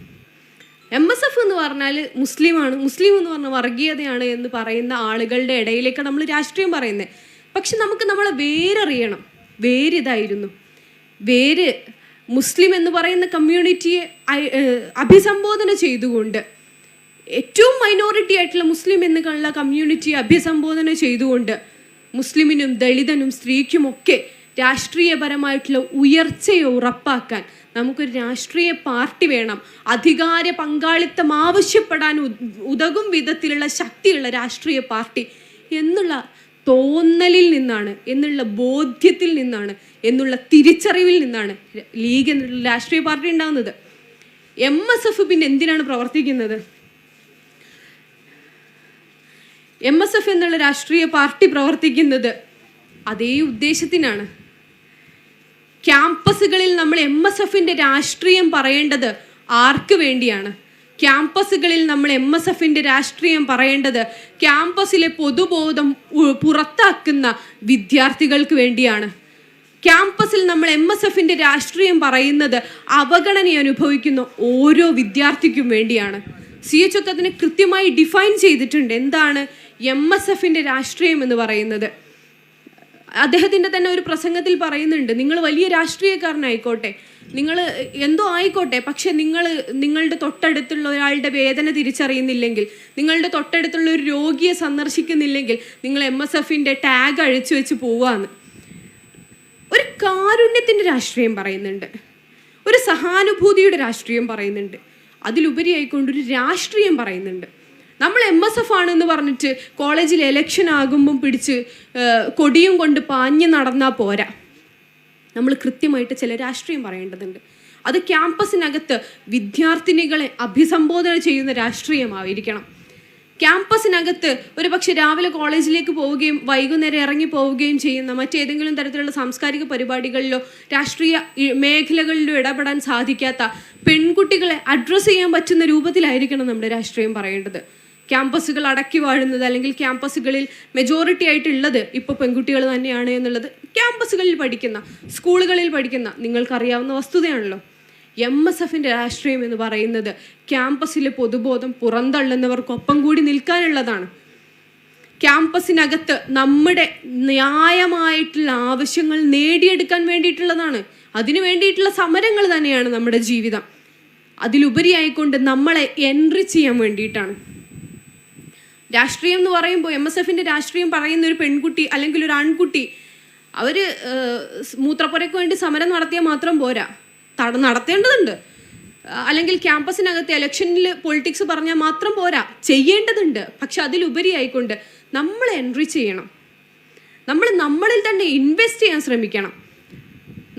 MSF എന്ന് പറഞ്ഞാൽ മുസ്ലിമാണ്, മുസ്ലിം എന്ന് പറഞ്ഞാൽ വർഗീയതയാണ് എന്ന് പറയുന്ന ആളുകളുടെ ഇടയിലേക്കാണ് നമ്മൾ രാഷ്ട്രീയം പറയുന്നത്. പക്ഷെ നമുക്ക് നമ്മളെ വേരറിയണം. വേരിതായിരുന്നു. വേര് മുസ്ലിം എന്ന് പറയുന്ന കമ്മ്യൂണിറ്റിയെ അഭിസംബോധന ചെയ്തുകൊണ്ട്, ഏറ്റവും മൈനോറിറ്റി ആയിട്ടുള്ള മുസ്ലിം എന്നുള്ള കമ്മ്യൂണിറ്റിയെ അഭിസംബോധന ചെയ്തുകൊണ്ട് മുസ്ലിമിനും ദളിതനും സ്ത്രീക്കുമൊക്കെ രാഷ്ട്രീയപരമായിട്ടുള്ള ഉയർച്ചയെ ഉറപ്പാക്കാൻ നമുക്കൊരു രാഷ്ട്രീയ പാർട്ടി വേണം. അധികാര പങ്കാളിത്തം ആവശ്യപ്പെടാൻ ഉതകും വിധത്തിലുള്ള ശക്തിയുള്ള രാഷ്ട്രീയ പാർട്ടി എന്നുള്ള തോന്നലിൽ നിന്നാണ്, എന്നുള്ള ബോധ്യത്തിൽ നിന്നാണ്, എന്നുള്ള തിരിച്ചറിവിൽ നിന്നാണ് ലീഗ് എന്നുള്ള രാഷ്ട്രീയ പാർട്ടി ഉണ്ടാകുന്നത്. MSF പിന്നെ എന്തിനാണ് പ്രവർത്തിക്കുന്നത്? MSF എന്നുള്ള രാഷ്ട്രീയ പാർട്ടി പ്രവർത്തിക്കുന്നത് അതേ ഉദ്ദേശത്തിനാണ്. ക്യാമ്പസുകളിൽ നമ്മൾ MSFന്റെ രാഷ്ട്രീയം പറയേണ്ടത് ആർക്ക് വേണ്ടിയാണ്? ക്യാമ്പസുകളിൽ നമ്മൾ MSFന്റെ രാഷ്ട്രീയം പറയേണ്ടത് ക്യാമ്പസിലെ പൊതുബോധം പുറത്താക്കുന്ന വിദ്യാർത്ഥികൾക്ക് വേണ്ടിയാണ്. ക്യാമ്പസിൽ നമ്മൾ MSFന്റെ രാഷ്ട്രീയം പറയുന്നത് അവഗണന അനുഭവിക്കുന്ന ഓരോ വിദ്യാർത്ഥിക്കും വേണ്ടിയാണ്. CHO അതിനെ കൃത്യമായി ഡിഫൈൻ ചെയ്തിട്ടുണ്ട്. എന്താണ് MSFന്റെ രാഷ്ട്രീയം എന്ന് പറയുന്നത്? അദ്ദേഹത്തിൻ്റെ തന്നെ ഒരു പ്രസംഗത്തിൽ പറയുന്നുണ്ട്, നിങ്ങൾ വലിയ രാഷ്ട്രീയക്കാരനായിക്കോട്ടെ, നിങ്ങൾ എന്തോ ആയിക്കോട്ടെ, പക്ഷെ നിങ്ങളുടെ തൊട്ടടുത്തുള്ള ഒരാളുടെ വേദന തിരിച്ചറിയുന്നില്ലെങ്കിൽ, നിങ്ങളുടെ തൊട്ടടുത്തുള്ള ഒരു രോഗിയെ സന്ദർശിക്കുന്നില്ലെങ്കിൽ നിങ്ങൾ MSFന്റെ ടാഗ് അഴിച്ചു വെച്ച് പോവാന്ന്. ഒരു കാരുണ്യത്തിൻ്റെ രാഷ്ട്രീയം പറയുന്നുണ്ട്, ഒരു സഹാനുഭൂതിയുടെ രാഷ്ട്രീയം പറയുന്നുണ്ട്, അതിലുപരിയായിക്കൊണ്ടൊരു രാഷ്ട്രീയം പറയുന്നുണ്ട്. നമ്മൾ MSF ആണെന്ന് പറഞ്ഞിട്ട് കോളേജിൽ എലക്ഷൻ ആകുമ്പം പിടിച്ച് കൊടിയും കൊണ്ട് പാഞ്ഞ് നടന്നാൽ പോരാ. നമ്മൾ കൃത്യമായിട്ട് ചില രാഷ്ട്രീയം പറയേണ്ടതുണ്ട്. അത് ക്യാമ്പസിനകത്ത് വിദ്യാർത്ഥിനികളെ അഭിസംബോധന ചെയ്യുന്ന രാഷ്ട്രീയമായിരിക്കണം. ക്യാമ്പസിനകത്ത് ഒരു പക്ഷെ രാവിലെ കോളേജിലേക്ക് പോവുകയും വൈകുന്നേരം ഇറങ്ങി പോവുകയും ചെയ്യുന്ന മറ്റേതെങ്കിലും തരത്തിലുള്ള സാംസ്കാരിക പരിപാടികളിലോ രാഷ്ട്രീയ മേഖലകളിലോ ഇടപെടാൻ സാധിക്കാത്ത പെൺകുട്ടികളെ അഡ്രസ്സ് ചെയ്യാൻ പറ്റുന്ന രൂപത്തിലായിരിക്കണം നമ്മുടെ രാഷ്ട്രീയം പറയേണ്ടത്. ക്യാമ്പസുകൾ അടക്കി വാഴുന്നത് അല്ലെങ്കിൽ ക്യാമ്പസുകളിൽ മെജോറിറ്റി ആയിട്ടുള്ളത് ഇപ്പോൾ പെൺകുട്ടികൾ തന്നെയാണ് എന്നുള്ളത് ക്യാമ്പസുകളിൽ പഠിക്കുന്ന, സ്കൂളുകളിൽ പഠിക്കുന്ന നിങ്ങൾക്കറിയാവുന്ന വസ്തുതയാണല്ലോ. MSFന്റെ രാഷ്ട്രീയം എന്ന് പറയുന്നത് ക്യാമ്പസിലെ പൊതുബോധം പുറന്തള്ളുന്നവർക്കൊപ്പം കൂടി നിൽക്കാനുള്ളതാണ്. ക്യാമ്പസിനകത്ത് നമ്മുടെ ന്യായമായിട്ടുള്ള ആവശ്യങ്ങൾ നേടിയെടുക്കാൻ വേണ്ടിയിട്ടുള്ളതാണ്. അതിനു വേണ്ടിയിട്ടുള്ള സമരങ്ങൾ തന്നെയാണ് നമ്മുടെ ജീവിതം. അതിലുപരിയായിക്കൊണ്ട് നമ്മളെ എൻറിച്ച് ചെയ്യാൻ വേണ്ടിയിട്ടാണ്. രാഷ്ട്രീയം എന്ന് പറയുമ്പോൾ MSFന്റെ രാഷ്ട്രീയം പറയുന്ന ഒരു പെൺകുട്ടി അല്ലെങ്കിൽ ഒരു ആൺകുട്ടി അവർ മൂത്രപ്പുരയ്ക്ക് വേണ്ടി സമരം നടത്തിയാൽ മാത്രം പോരാ, നടത്തേണ്ടതുണ്ട്. അല്ലെങ്കിൽ ക്യാമ്പസിനകത്ത് ഇലക്ഷനിൽ പൊളിറ്റിക്സ് പറഞ്ഞാൽ മാത്രം പോരാ, ചെയ്യേണ്ടതുണ്ട്. പക്ഷെ അതിലുപരിയായിക്കൊണ്ട് നമ്മൾ എൻറിച്ച് ചെയ്യണം. നമ്മളിൽ തന്നെ ഇൻവെസ്റ്റ് ചെയ്യാൻ ശ്രമിക്കണം.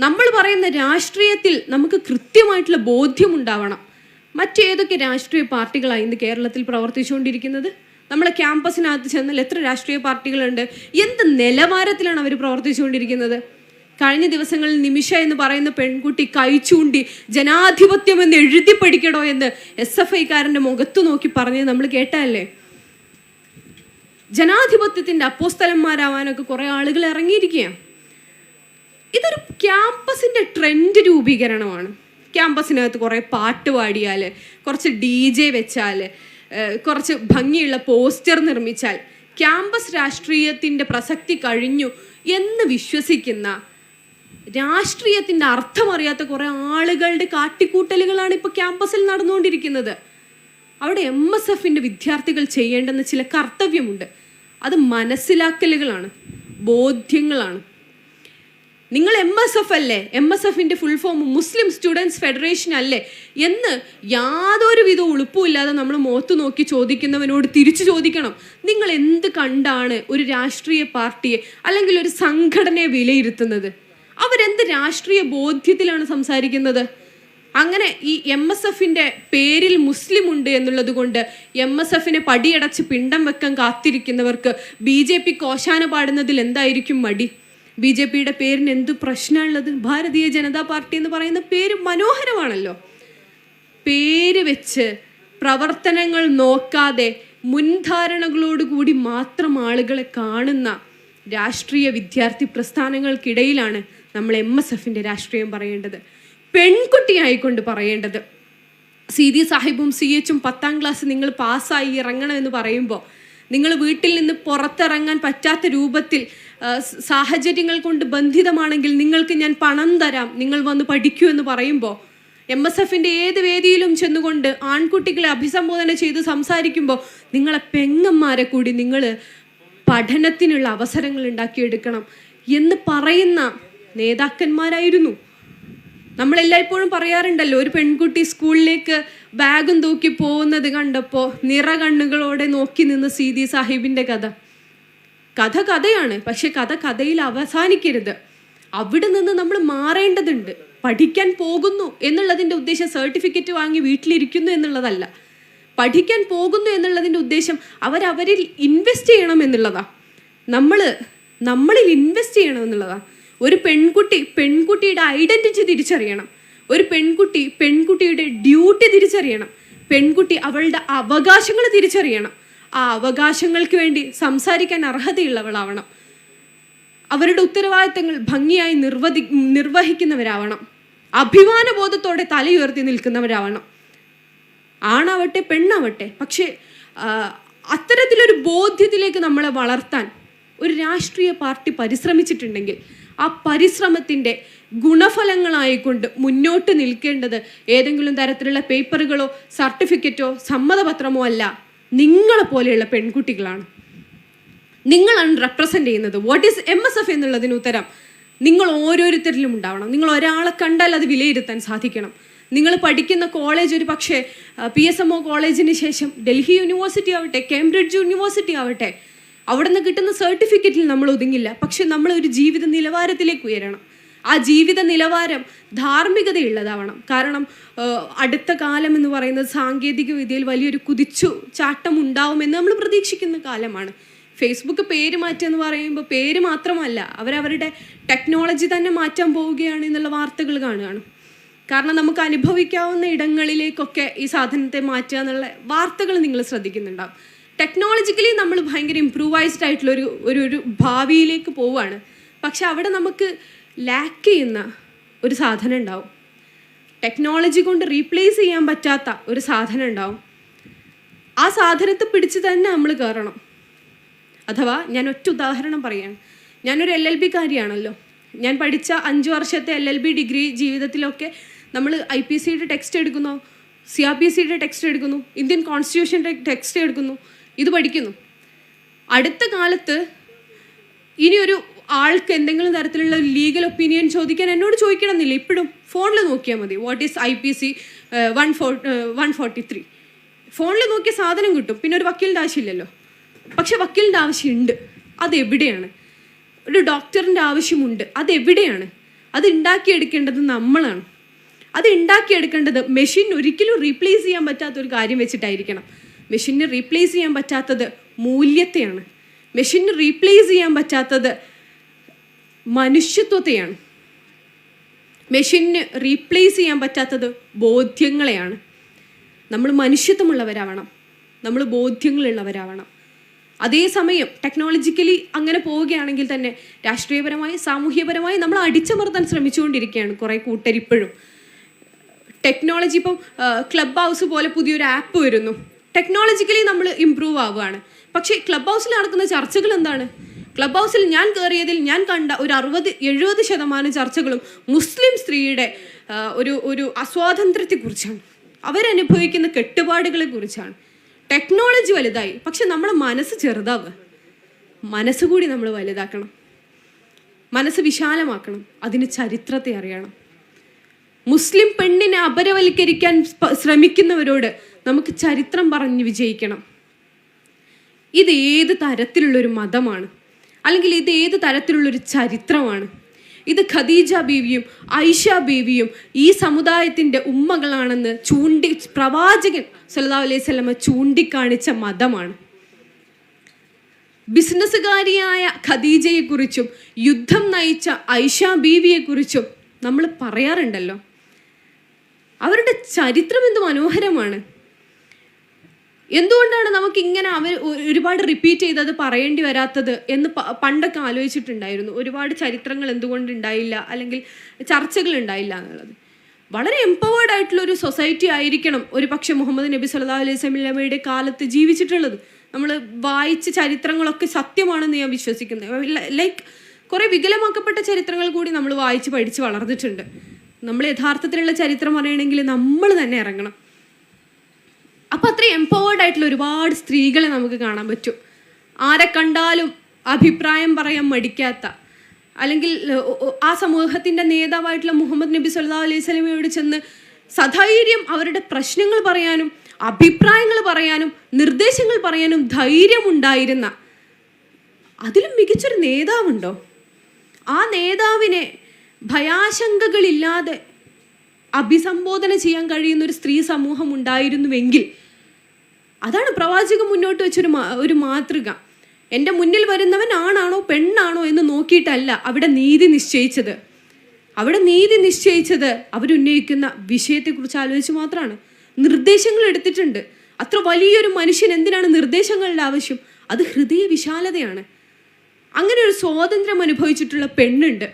നമ്മൾ പറയുന്ന രാഷ്ട്രീയത്തിൽ നമുക്ക് കൃത്യമായിട്ടുള്ള ബോധ്യമുണ്ടാവണം. മറ്റേതൊക്കെ രാഷ്ട്രീയ പാർട്ടികളാണ് ഇന്ന് കേരളത്തിൽ പ്രവർത്തിച്ചുകൊണ്ടിരിക്കുന്നത്? നമ്മളെ ക്യാമ്പസിനകത്ത് ചെന്നാൽ എത്ര രാഷ്ട്രീയ പാർട്ടികളുണ്ട്? എന്ത് നിലവാരത്തിലാണ് അവർ പ്രവർത്തിച്ചുകൊണ്ടിരിക്കുന്നത്? കഴിഞ്ഞ ദിവസങ്ങളിൽ നിമിഷ എന്ന് പറയുന്ന പെൺകുട്ടി കൈ ചൂണ്ടി ജനാധിപത്യം എന്ന് എഴുതി പഠിക്കണോ എന്ന് SFIക്കാരൻ്റെ മുഖത്ത് നോക്കി പറഞ്ഞത് നമ്മൾ കേട്ടല്ലേ. ജനാധിപത്യത്തിൻ്റെ അപ്പോസ്തലന്മാരാവാനൊക്കെ കുറേ ആളുകൾ ഇറങ്ങിയിരിക്കുകയാണ്. ഇതൊരു ക്യാമ്പസിൻ്റെ ട്രെൻഡ് രൂപീകരണമാണ്. ക്യാമ്പസിനകത്ത് കുറേ പാട്ട് പാടിയാൽ, കുറച്ച് DJ വെച്ചാൽ, കുറച്ച് ഭംഗിയുള്ള പോസ്റ്റർ നിർമ്മിച്ചാൽ ക്യാമ്പസ് രാഷ്ട്രീയത്തിൻ്റെ പ്രസക്തി കഴിഞ്ഞു എന്ന് വിശ്വസിക്കുന്ന, രാഷ്ട്രീയത്തിൻ്റെ അർത്ഥമറിയാത്ത കുറേ ആളുകളുടെ കാട്ടിക്കൂട്ടലുകളാണ് ഇപ്പോൾ ക്യാമ്പസിൽ നടന്നുകൊണ്ടിരിക്കുന്നത്. അവിടെ MSFന്റെ വിദ്യാർത്ഥികൾ ചെയ്യേണ്ടുന്ന ചില കർത്തവ്യമുണ്ട്. അത് മനസ്സിലാക്കലുകളാണ്, ബോധ്യങ്ങളാണ്. നിങ്ങൾ MSF അല്ലേ, MSFന്റെ ഫുൾ ഫോം മുസ്ലിം സ്റ്റുഡൻസ് ഫെഡറേഷൻ അല്ലേ എന്ന് യാതൊരു വിധ ഉളുപ്പുമില്ലാതെ നമ്മൾ മുഖത്ത് നോക്കി ചോദിക്കുന്നവനോട് തിരിച്ചു ചോദിക്കണം, നിങ്ങൾ എന്ത് കണ്ടാണ് ഒരു രാഷ്ട്രീയ പാർട്ടിയെ അല്ലെങ്കിൽ ഒരു സംഘടനയെ വിലയിരുത്തുന്നത്? അവരെന്ത് രാഷ്ട്രീയ ബോധ്യത്തിലാണ് സംസാരിക്കുന്നത്? അങ്ങനെ ഈ MSFന്റെ പേരിൽ മുസ്ലിം ഉണ്ട് എന്നുള്ളത് കൊണ്ട് MSFനെ പടിയടച്ച് പിണ്ടം വെക്കാൻ കാത്തിരിക്കുന്നവർക്ക് BJP കോശാന പാടുന്നതിൽ എന്തായിരിക്കും മടി? BJPയുടെ പേരിന് എന്ത് പ്രശ്നമുള്ളത്? ഭാരതീയ ജനതാ പാർട്ടി എന്ന് പറയുന്ന പേര് മനോഹരമാണല്ലോ. പേര് വെച്ച് പ്രവർത്തനങ്ങൾ നോക്കാതെ മുൻധാരണകളോടുകൂടി മാത്രം ആളുകളെ കാണുന്ന രാഷ്ട്രീയ വിദ്യാർത്ഥി പ്രസ്ഥാനങ്ങൾക്കിടയിലാണ് നമ്മൾ MSFന്റെ രാഷ്ട്രീയം പറയേണ്ടത്, പെൺകുട്ടിയായിക്കൊണ്ട് പറയേണ്ടത്. സീതി സാഹിബും CHും 10ാം ക്ലാസ് നിങ്ങൾ പാസ്സായി ഇറങ്ങണം എന്ന് പറയുമ്പോൾ, നിങ്ങൾ വീട്ടിൽ നിന്ന് പുറത്തിറങ്ങാൻ പറ്റാത്ത രൂപത്തിൽ സാഹചര്യങ്ങൾ കൊണ്ട് ബന്ധിതമാണെങ്കിൽ നിങ്ങൾക്ക് ഞാൻ പണം തരാം, നിങ്ങൾ വന്ന് പഠിക്കൂ എന്ന് പറയുമ്പോൾ, MSFന്റെ ഏത് വേദിയിലും ചെന്നുകൊണ്ട് ആൺകുട്ടികളെ അഭിസംബോധന ചെയ്ത് സംസാരിക്കുമ്പോൾ നിങ്ങളെ പെങ്ങന്മാരെ കൂടി നിങ്ങൾ പഠനത്തിനുള്ള അവസരങ്ങൾ ഉണ്ടാക്കിയെടുക്കണം എന്ന് പറയുന്ന നേതാക്കന്മാരായിരുന്നു. നമ്മളെല്ലായ്പ്പോഴും പറയാറുണ്ടല്ലോ, ഒരു പെൺകുട്ടി സ്കൂളിലേക്ക് ബാഗും തൂക്കി പോകുന്നത് കണ്ടപ്പോൾ നിറകണ്ണുകളോടെ നോക്കി നിന്ന് സീതി സാഹിബിൻ്റെ കഥയാണ്. പക്ഷെ കഥയിൽ അവസാനിക്കരുത്. അവിടെ നിന്ന് നമ്മൾ മാറേണ്ടതുണ്ട്. പഠിക്കാൻ പോകുന്നു എന്നുള്ളതിൻ്റെ ഉദ്ദേശം സർട്ടിഫിക്കറ്റ് വാങ്ങി വീട്ടിലിരിക്കുന്നു എന്നുള്ളതല്ല. പഠിക്കാൻ പോകുന്നു എന്നുള്ളതിൻ്റെ ഉദ്ദേശം അവരിൽ ഇൻവെസ്റ്റ് ചെയ്യണം എന്നുള്ളതാണ്. നമ്മളിൽ ഇൻവെസ്റ്റ് ചെയ്യണം എന്നുള്ളതാണ്. ഒരു പെൺകുട്ടിയുടെ ഐഡൻറ്റിറ്റി തിരിച്ചറിയണം. ഒരു പെൺകുട്ടിയുടെ ഡ്യൂട്ടി തിരിച്ചറിയണം. പെൺകുട്ടി അവളുടെ അവകാശങ്ങൾ തിരിച്ചറിയണം. ആ അവകാശങ്ങൾക്ക് വേണ്ടി സംസാരിക്കാൻ അർഹതയുള്ളവളാവണം. അവരുടെ ഉത്തരവാദിത്തങ്ങൾ ഭംഗിയായി നിർവഹിക്കുന്നവരാവണം. അഭിമാനബോധത്തോടെ തലയുയർത്തി നിൽക്കുന്നവരാവണം. ആണാവട്ടെ പെണ്ണാവട്ടെ. പക്ഷേ അത്തരത്തിലൊരു ബോധ്യത്തിലേക്ക് നമ്മളെ വളർത്താൻ ഒരു രാഷ്ട്രീയ പാർട്ടി പരിശ്രമിച്ചിട്ടുണ്ടെങ്കിൽ ആ പരിശ്രമത്തിൻ്റെ ഗുണഫലങ്ങളായിക്കൊണ്ട് മുന്നോട്ട് നിൽക്കേണ്ടത് ഏതെങ്കിലും തരത്തിലുള്ള പേപ്പറുകളോ സർട്ടിഫിക്കറ്റോ സമ്മതപത്രമോ അല്ല, നിങ്ങളെ പോലെയുള്ള പെൺകുട്ടികളാണ്. നിങ്ങളാണ് റെപ്രസെൻ്റ് ചെയ്യുന്നത്. വാട്ട് ഈസ് MSF എന്നുള്ളതിന് ഉത്തരം നിങ്ങൾ ഓരോരുത്തരിലും ഉണ്ടാവണം. നിങ്ങൾ ഒരാളെ കണ്ടാൽ അത് വിലയിരുത്താൻ സാധിക്കണം. നിങ്ങൾ പഠിക്കുന്ന കോളേജ് ഒരു പക്ഷേ PSMO കോളേജിന് ശേഷം ഡൽഹി യൂണിവേഴ്സിറ്റി ആവട്ടെ, കേംബ്രിഡ്ജ് യൂണിവേഴ്സിറ്റി ആവട്ടെ, അവിടെ നിന്ന് കിട്ടുന്ന സർട്ടിഫിക്കറ്റിൽ നമ്മൾ ഒതുങ്ങില്ല. പക്ഷെ നമ്മൾ ഒരു ജീവിത നിലവാരത്തിലേക്ക് ഉയരണം. ആ ജീവിത നിലവാരം ധാർമ്മികതയുള്ളതാവണം. കാരണം അടുത്ത കാലം എന്ന് പറയുന്നത് സാങ്കേതിക വിദ്യയിൽ വലിയൊരു കുതിച്ചു ചാട്ടം ഉണ്ടാവുമെന്ന് നമ്മൾ പ്രതീക്ഷിക്കുന്ന കാലമാണ്. ഫേസ്ബുക്ക് പേര് മാറ്റുക എന്ന് പറയുമ്പോൾ പേര് മാത്രമല്ല, അവരവരുടെ ടെക്നോളജി തന്നെ മാറ്റാൻ പോവുകയാണ് എന്നുള്ള വാർത്തകൾ കാണുകയാണ്. കാരണം നമുക്ക് അനുഭവിക്കാവുന്ന ഇടങ്ങളിലേക്കൊക്കെ ഈ സാധനത്തെ മാറ്റുക എന്നുള്ള വാർത്തകൾ നിങ്ങൾ ശ്രദ്ധിക്കുന്നുണ്ടാവും. ടെക്നോളജിക്കലി നമ്മൾ ഭയങ്കര ഇംപ്രൂവൈസ്ഡ് ആയിട്ടുള്ള ഒരു ഭാവിയിലേക്ക് പോവുകയാണ്. പക്ഷെ അവിടെ നമുക്ക് ലാക്ക് ചെയ്യുന്ന ഒരു സാധനം ഉണ്ടാവും. ടെക്നോളജി കൊണ്ട് റീപ്ലേസ് ചെയ്യാൻ പറ്റാത്ത ഒരു സാധനം ഉണ്ടാവും. ആ സാധനത്തെ പിടിച്ച് തന്നെ നമ്മൾ കയറണം. അഥവാ ഞാൻ ഒറ്റ ഉദാഹരണം പറയാം. ഞാനൊരു LLB കാരിയാണല്ലോ. ഞാൻ പഠിച്ച 5 വർഷത്തെ LLB ഡിഗ്രി ജീവിതത്തിലൊക്കെ നമ്മൾ IPCയുടെ ടെക്സ്റ്റ് എടുക്കുന്നു, CRPCയുടെ ടെക്സ്റ്റ് എടുക്കുന്നു, ഇന്ത്യൻ കോൺസ്റ്റിറ്റ്യൂഷൻ്റെ ടെക്സ്റ്റ് എടുക്കുന്നു, ഇത് പഠിക്കുന്നു. അടുത്ത കാലത്ത് ഇനി ഒരു ആൾക്ക് എന്തെങ്കിലും തരത്തിലുള്ള ലീഗൽ ഒപ്പീനിയൻ ചോദിക്കാൻ എന്നോട് ചോദിക്കണമെന്നില്ല. ഇപ്പോഴും ഫോണിൽ നോക്കിയാൽ മതി. വാട്ട് ഈസ് IPC 143 ഫോണിൽ നോക്കിയ സാധനം കിട്ടും. പിന്നെ ഒരു വക്കീലിൻ്റെ ആവശ്യമില്ലല്ലോ. പക്ഷെ വക്കീലിൻ്റെ ആവശ്യമുണ്ട്. അതെവിടെയാണ്? ഒരു ഡോക്ടറിൻ്റെ ആവശ്യമുണ്ട്. അതെവിടെയാണ്? അത് ഉണ്ടാക്കിയെടുക്കേണ്ടത് നമ്മളാണ്. അത് ഉണ്ടാക്കിയെടുക്കേണ്ടത് മെഷീൻ ഒരിക്കലും റീപ്ലേസ് ചെയ്യാൻ പറ്റാത്തൊരു കാര്യം വെച്ചിട്ടായിരിക്കണം. മെഷീനെ റീപ്ലേസ് ചെയ്യാൻ പറ്റാത്തത് മൂല്യത്തെയാണ്. മെഷീന് റീപ്ലേസ് ചെയ്യാൻ പറ്റാത്തത് മനുഷ്യത്വത്തെയാണ്. മെഷീന് റീപ്ലേസ് ചെയ്യാൻ പറ്റാത്തത് ബോധ്യങ്ങളെയാണ്. നമ്മൾ മനുഷ്യത്വമുള്ളവരാവണം. നമ്മൾ ബോധ്യങ്ങളുള്ളവരാവണം. അതേസമയം ടെക്നോളജിക്കലി അങ്ങനെ പോവുകയാണെങ്കിൽ തന്നെ രാഷ്ട്രീയപരമായി സാമൂഹ്യപരമായി നമ്മൾ അടിച്ചമർത്താൻ ശ്രമിച്ചുകൊണ്ടിരിക്കുകയാണ് കുറേ കൂട്ടരിപ്പോഴും. ടെക്നോളജി ഇപ്പം ക്ലബ് ഹൗസ് പോലെ പുതിയൊരു ആപ്പ് വരുന്നു. ടെക്നോളജിക്കലി നമ്മൾ ഇമ്പ്രൂവ് ആവുകയാണ്. പക്ഷേ ക്ലബ് ഹൗസിൽ നടക്കുന്ന ചർച്ചകൾ എന്താണ്? ക്ലബ് ഹൗസിൽ ഞാൻ കയറിയതിൽ ഞാൻ കണ്ട ഒരു 60-70% ചർച്ചകളും മുസ്ലിം സ്ത്രീയുടെ ഒരു അസ്വാതന്ത്ര്യത്തെക്കുറിച്ചാണ്. അവരനുഭവിക്കുന്ന കെട്ടുപാടുകളെ കുറിച്ചാണ്. ടെക്നോളജി വലുതായി, പക്ഷെ നമ്മുടെ മനസ്സ് ചെറുതാവുക. മനസ്സുകൂടി നമ്മൾ വലുതാക്കണം. മനസ്സ് വിശാലമാക്കണം. അതിന് ചരിത്രത്തെ അറിയണം. മുസ്ലിം പെണ്ണിനെ അപരവൽക്കരിക്കാൻ ശ്രമിക്കുന്നവരോട് നമുക്ക് ചരിത്രം പറഞ്ഞ് വിജയിക്കണം. ഇത് ഏത് തരത്തിലുള്ളൊരു മതമാണ്? അല്ലെങ്കിൽ ഇത് ഏത് തരത്തിലുള്ളൊരു ചരിത്രമാണ്? ഇത് ഖദീജ ബീവിയും ഐഷ ബീവിയും ഈ സമുദായത്തിൻ്റെ ഉമ്മകളാണെന്ന് പ്രവാചകൻ സല്ലല്ലാഹു അലൈഹി വസല്ലമ ചൂണ്ടിക്കാണിച്ച മതമാണ്. ബിസിനസ്സുകാരിയായ ഖദീജയെക്കുറിച്ചും യുദ്ധം നയിച്ച ഐഷ ബീവിയെക്കുറിച്ചും നമ്മൾ പറയാറുണ്ടല്ലോ. അവരുടെ ചരിത്രം എന്ത് മനോഹരമാണ്. എന്തുകൊണ്ടാണ് നമുക്കിങ്ങനെ അവർ ഒരുപാട് റിപ്പീറ്റ് ചെയ്തത് പറയേണ്ടി വരാത്തത് എന്ന് പണ്ടൊക്കെ ആലോചിച്ചിട്ടുണ്ടായിരുന്നു. ഒരുപാട് ചരിത്രങ്ങൾ എന്തുകൊണ്ട് ഉണ്ടായില്ല, അല്ലെങ്കിൽ ചർച്ചകൾ ഉണ്ടായില്ല എന്നുള്ളത്. വളരെ എംപവേർഡ് ആയിട്ടുള്ളൊരു സൊസൈറ്റി ആയിരിക്കണം ഒരു പക്ഷേ മുഹമ്മദ് നബി സല്ലല്ലാഹു അലൈഹി വസല്ലമയുടെ കാലത്ത് ജീവിച്ചിട്ടുള്ളത്. നമ്മൾ വായിച്ച ചരിത്രങ്ങളൊക്കെ സത്യമാണെന്ന് ഞാൻ വിശ്വസിക്കുന്നത്. ലൈക്ക് കുറേ വികലമാക്കപ്പെട്ട ചരിത്രങ്ങൾ കൂടി നമ്മൾ വായിച്ച് പഠിച്ച് വളർന്നിട്ടുണ്ട്. നമ്മൾ യഥാർത്ഥത്തിലുള്ള ചരിത്രം അറിയണമെങ്കിൽ നമ്മൾ തന്നെ ഇറങ്ങണം. അപ്പം അത്രയും എംപവേർഡ് ആയിട്ടുള്ള ഒരുപാട് സ്ത്രീകളെ നമുക്ക് കാണാൻ പറ്റും. ആരെ കണ്ടാലും അഭിപ്രായം പറയാൻ മടിക്കാത്ത, അല്ലെങ്കിൽ ആ സമൂഹത്തിൻ്റെ നേതാവായിട്ടുള്ള മുഹമ്മദ് നബി സല്ലല്ലാഹു അലൈഹി വസല്ലമയോട് ചെന്ന് സധൈര്യം അവരുടെ പ്രശ്നങ്ങൾ പറയാനും അഭിപ്രായങ്ങൾ പറയാനും നിർദ്ദേശങ്ങൾ പറയാനും ധൈര്യമുണ്ടായിരുന്ന, അതിലും മികച്ചൊരു നേതാവുണ്ടോ? ആ നേതാവിനെ ഭയാശങ്കകളില്ലാതെ അഭിസംബോധന ചെയ്യാൻ കഴിയുന്ന ഒരു സ്ത്രീ സമൂഹം ഉണ്ടായിരുന്നുവെങ്കിൽ, അതാണ് പ്രവാചകൻ മുന്നോട്ട് വെച്ചൊരു മാതൃക. എൻ്റെ മുന്നിൽ വരുന്നവൻ ആണാണോ പെണ്ണാണോ എന്ന് നോക്കിയിട്ടല്ല അവിടെ നീതി നിശ്ചയിച്ചത്. അവിടെ നീതി നിശ്ചയിച്ചത് അവരുന്നയിക്കുന്ന വിഷയത്തെക്കുറിച്ച് ആലോചിച്ച് മാത്രമാണ്. നിർദ്ദേശങ്ങൾ എടുത്തിട്ടുണ്ട്. അത്ര വലിയൊരു മനുഷ്യൻ എന്തിനാണ് നിർദ്ദേശങ്ങളുടെ ആവശ്യം? അത് ഹൃദയ വിശാലതയാണ്. അങ്ങനെ ഒരു സ്വാതന്ത്ര്യം അനുഭവിച്ചിട്ടുള്ള പെണ്ണുണ്ട്.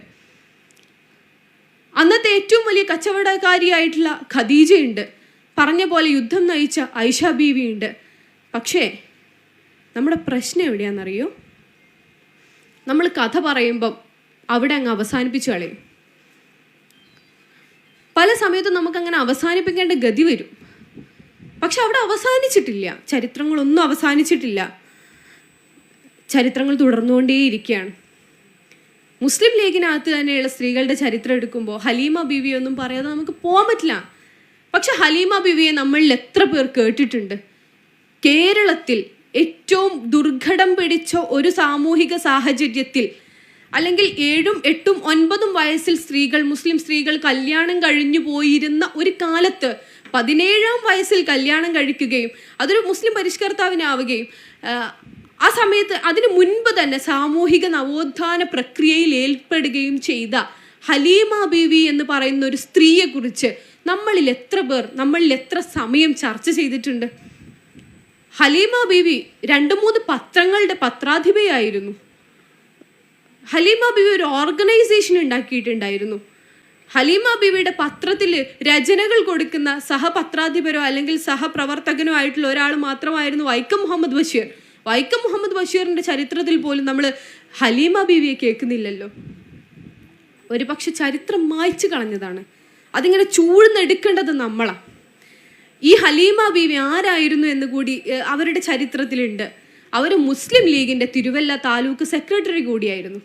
അന്നത്തെ ഏറ്റവും വലിയ കച്ചവടക്കാരിയായിട്ടുള്ള ഖദീജയുണ്ട്. പറഞ്ഞ പോലെ യുദ്ധം നയിച്ച ഐഷ ബീവി ഉണ്ട്. പക്ഷേ നമ്മുടെ പ്രശ്നം എവിടെയാണെന്നറിയോ? നമ്മൾ കഥ പറയുമ്പം അവിടെ അങ്ങ് അവസാനിപ്പിച്ചു കളയും. പല സമയത്തും നമുക്കങ്ങനെ അവസാനിപ്പിക്കേണ്ട ഗതി വരും. പക്ഷെ അവിടെ അവസാനിച്ചിട്ടില്ല. ചരിത്രങ്ങളൊന്നും അവസാനിച്ചിട്ടില്ല. ചരിത്രങ്ങൾ തുടർന്നുകൊണ്ടേയിരിക്കുകയാണ്. മുസ്ലിം ലീഗിനകത്ത് തന്നെയുള്ള സ്ത്രീകളുടെ ചരിത്രം എടുക്കുമ്പോൾ ഹലീമ ബീവിയൊന്നും പറയാതെ നമുക്ക് പോകാൻ പറ്റില്ല. പക്ഷെ ഹലീമ ബീവിയെ നമ്മളിൽ എത്ര പേർ കേട്ടിട്ടുണ്ട്? കേരളത്തിൽ ഏറ്റവും ദുർഘടം പിടിച്ച ഒരു സാമൂഹിക സാഹചര്യത്തിൽ, അല്ലെങ്കിൽ 7, 8, 9 വയസ്സിൽ മുസ്ലിം സ്ത്രീകൾ കല്യാണം കഴിഞ്ഞു പോയിരുന്ന ഒരു കാലത്ത് 17-ാം വയസ്സിൽ കല്യാണം കഴിക്കുകയും അതൊരു മുസ്ലിം പരിഷ്കർത്താവിനാവുകയും ആ സമയത്ത് അതിനു മുൻപ് തന്നെ സാമൂഹിക നവോത്ഥാന പ്രക്രിയയിൽ ഏർപ്പെടുകയും ചെയ്ത ഹലീമ ബീവി എന്ന് പറയുന്ന ഒരു സ്ത്രീയെക്കുറിച്ച് നമ്മളിൽ എത്ര സമയം ചർച്ച ചെയ്തിട്ടുണ്ട്? ഹലീമ ബീവി 2-3 പത്രങ്ങളുടെ പത്രാധിപയായിരുന്നു. ഹലീമ ബീവി ഒരു ഓർഗനൈസേഷൻ ഉണ്ടാക്കിയിട്ടുണ്ടായിരുന്നു. ഹലീമ ബീവിയുടെ പത്രത്തിൽ രചനകൾ കൊടുക്കുന്ന സഹപത്രാധിപരോ അല്ലെങ്കിൽ സഹപ്രവർത്തകനോ ആയിട്ടുള്ള ഒരാൾ മാത്രമായിരുന്നു വൈക്കം മുഹമ്മദ് ബഷീർ. വൈക്കം മുഹമ്മദ് ബഷീറിൻ്റെ ചരിത്രത്തിൽ പോലും നമ്മൾ ഹലീമ ബീവിയെ കേൾക്കുന്നില്ലല്ലോ. ഒരുപക്ഷെ ചരിത്രം മായ്ച്ചു കളഞ്ഞതാണ്. അതിങ്ങനെ ചൂഴ്ന്നെടുക്കേണ്ടത് നമ്മളാണ്. ഈ ഹലീമ ബീവി ആരായിരുന്നു എന്ന് കൂടി അവരുടെ ചരിത്രത്തിലുണ്ട്. അവർ മുസ്ലിം ലീഗിൻ്റെ തിരുവല്ല താലൂക്ക് സെക്രട്ടറി കൂടിയായിരുന്നു.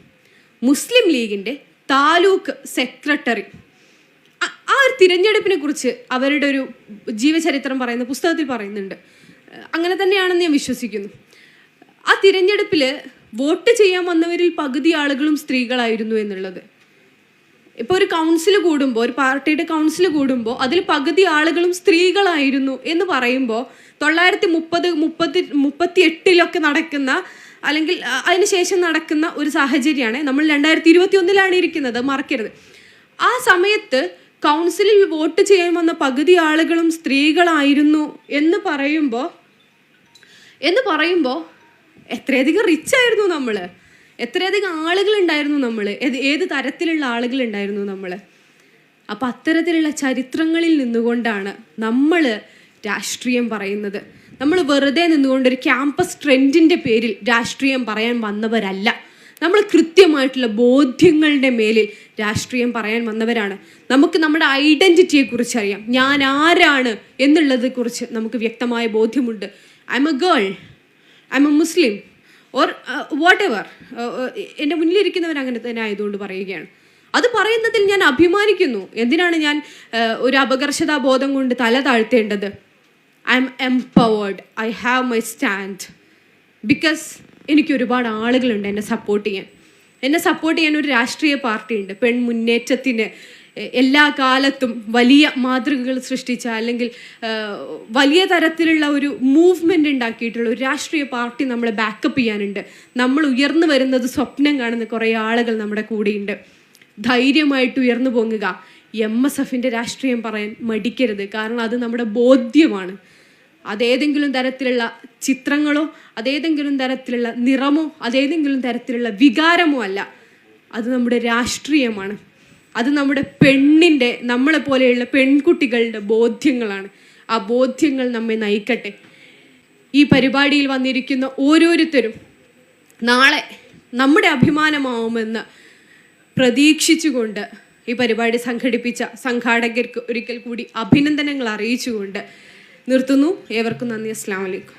മുസ്ലിം ലീഗിൻ്റെ താലൂക്ക് സെക്രട്ടറി. ആ ഒരു തിരഞ്ഞെടുപ്പിനെ കുറിച്ച് അവരുടെ ഒരു ജീവചരിത്രം പറയുന്ന പുസ്തകത്തിൽ പറയുന്നുണ്ട്. അങ്ങനെ തന്നെയാണെന്ന് ഞാൻ വിശ്വസിക്കുന്നു. ആ തിരഞ്ഞെടുപ്പിൽ വോട്ട് ചെയ്യാൻ വന്നവരിൽ പകുതി ആളുകളും സ്ത്രീകളായിരുന്നു എന്നുള്ളത്. ഇപ്പോൾ ഒരു കൗൺസിൽ കൂടുമ്പോൾ, ഒരു പാർട്ടിയുടെ കൗൺസിൽ കൂടുമ്പോൾ അതിൽ പകുതി ആളുകളും സ്ത്രീകളായിരുന്നു എന്ന് പറയുമ്പോൾ 1938 നടക്കുന്ന അല്ലെങ്കിൽ അതിനുശേഷം നടക്കുന്ന ഒരു സാഹചര്യമാണ്. നമ്മൾ 2021 ഇരിക്കുന്നത്, മറക്കരുത്. ആ സമയത്ത് കൗൺസിലിൽ വോട്ട് ചെയ്യാൻ വന്ന പകുതി ആളുകളും സ്ത്രീകളായിരുന്നു എന്ന് പറയുമ്പോൾ എത്രയധികം റിച്ചായിരുന്നു നമ്മൾ, എത്രയധികം ആളുകളുണ്ടായിരുന്നു നമ്മൾ, ഏത് തരത്തിലുള്ള ആളുകളുണ്ടായിരുന്നു നമ്മൾ. അപ്പം അത്തരത്തിലുള്ള ചരിത്രങ്ങളിൽ നിന്നുകൊണ്ടാണ് നമ്മൾ രാഷ്ട്രീയം പറയുന്നത്. നമ്മൾ വെറുതെ നിന്നുകൊണ്ട് ഒരു ക്യാമ്പസ് ട്രെൻഡിൻ്റെ പേരിൽ രാഷ്ട്രീയം പറയാൻ വന്നവരല്ല. നമ്മൾ കൃത്യമായിട്ടുള്ള ബോധ്യങ്ങളുടെ മേലിൽ രാഷ്ട്രീയം പറയാൻ വന്നവരാണ്. നമുക്ക് നമ്മുടെ ഐഡൻറ്റിറ്റിയെക്കുറിച്ച് അറിയാം. ഞാൻ ആരാണ് എന്നുള്ളതെക്കുറിച്ച് നമുക്ക് വ്യക്തമായ ബോധ്യമുണ്ട്. I M A girl, I M a Muslim or what ever. എൻ്റെ മുന്നിലിരിക്കുന്നവർ അങ്ങനെ തന്നെ ആയതുകൊണ്ട് പറയുകയാണ്. അത് പറയുന്നതിൽ ഞാൻ അഭിമാനിക്കുന്നു. എന്തിനാണ് ഞാൻ ഒരു അപകർഷതാബോധം കൊണ്ട് തല താഴ്ത്തേണ്ടത്? I am empowered, I have my stand. Because എനിക്ക് ഒരുപാട് ആളുകളുണ്ട് എന്നെ സപ്പോർട്ട് ചെയ്യാൻ ഒരു രാഷ്ട്രീയ പാർട്ടിയുണ്ട്. പെൺമുന്നേറ്റത്തിന് എല്ലാ കാലത്തും വലിയ മാതൃകകൾ സൃഷ്ടിച്ച, അല്ലെങ്കിൽ വലിയ തരത്തിലുള്ള ഒരു മൂവ്മെൻ്റ് ഉണ്ടാക്കിയിട്ടുള്ള ഒരു രാഷ്ട്രീയ പാർട്ടി നമ്മളെ ബാക്കപ്പ് ചെയ്യാനുണ്ട്. നമ്മൾ ഉയർന്നു വരുന്നത് സ്വപ്നം കാണുന്ന കുറേ ആളുകൾ നമ്മുടെ കൂടെയുണ്ട്. ധൈര്യമായിട്ട് ഉയർന്നു പൊങ്ങുക. MSFൻ്റെ രാഷ്ട്രീയം പറയാൻ മടിക്കരുത്. കാരണം അത് നമ്മുടെ ബോധ്യമാണ്. അതേതെങ്കിലും തരത്തിലുള്ള ചിത്രങ്ങളോ അതേതെങ്കിലും തരത്തിലുള്ള നിറമോ അതേതെങ്കിലും തരത്തിലുള്ള വികാരമോ അല്ല. അത് നമ്മുടെ രാഷ്ട്രീയമാണ്. അത് നമ്മുടെ നമ്മളെപ്പോലെയുള്ള പെൺകുട്ടികളുടെ ബോധ്യങ്ങളാണ്. ആ ബോധ്യങ്ങൾ നമ്മെ നയിക്കട്ടെ. ഈ പരിപാടിയിൽ വന്നിരിക്കുന്ന ഓരോരുത്തരും നാളെ നമ്മുടെ അഭിമാനമാവുമെന്ന് പ്രതീക്ഷിച്ചുകൊണ്ട് ഈ പരിപാടി സംഘടിപ്പിച്ച സംഘാടകർക്ക് ഒരിക്കൽ കൂടി അഭിനന്ദനങ്ങൾ അറിയിച്ചുകൊണ്ട് നിർത്തുന്നു. ഏവർക്കും നന്ദി. അസ്സലാമു അലൈക്കും.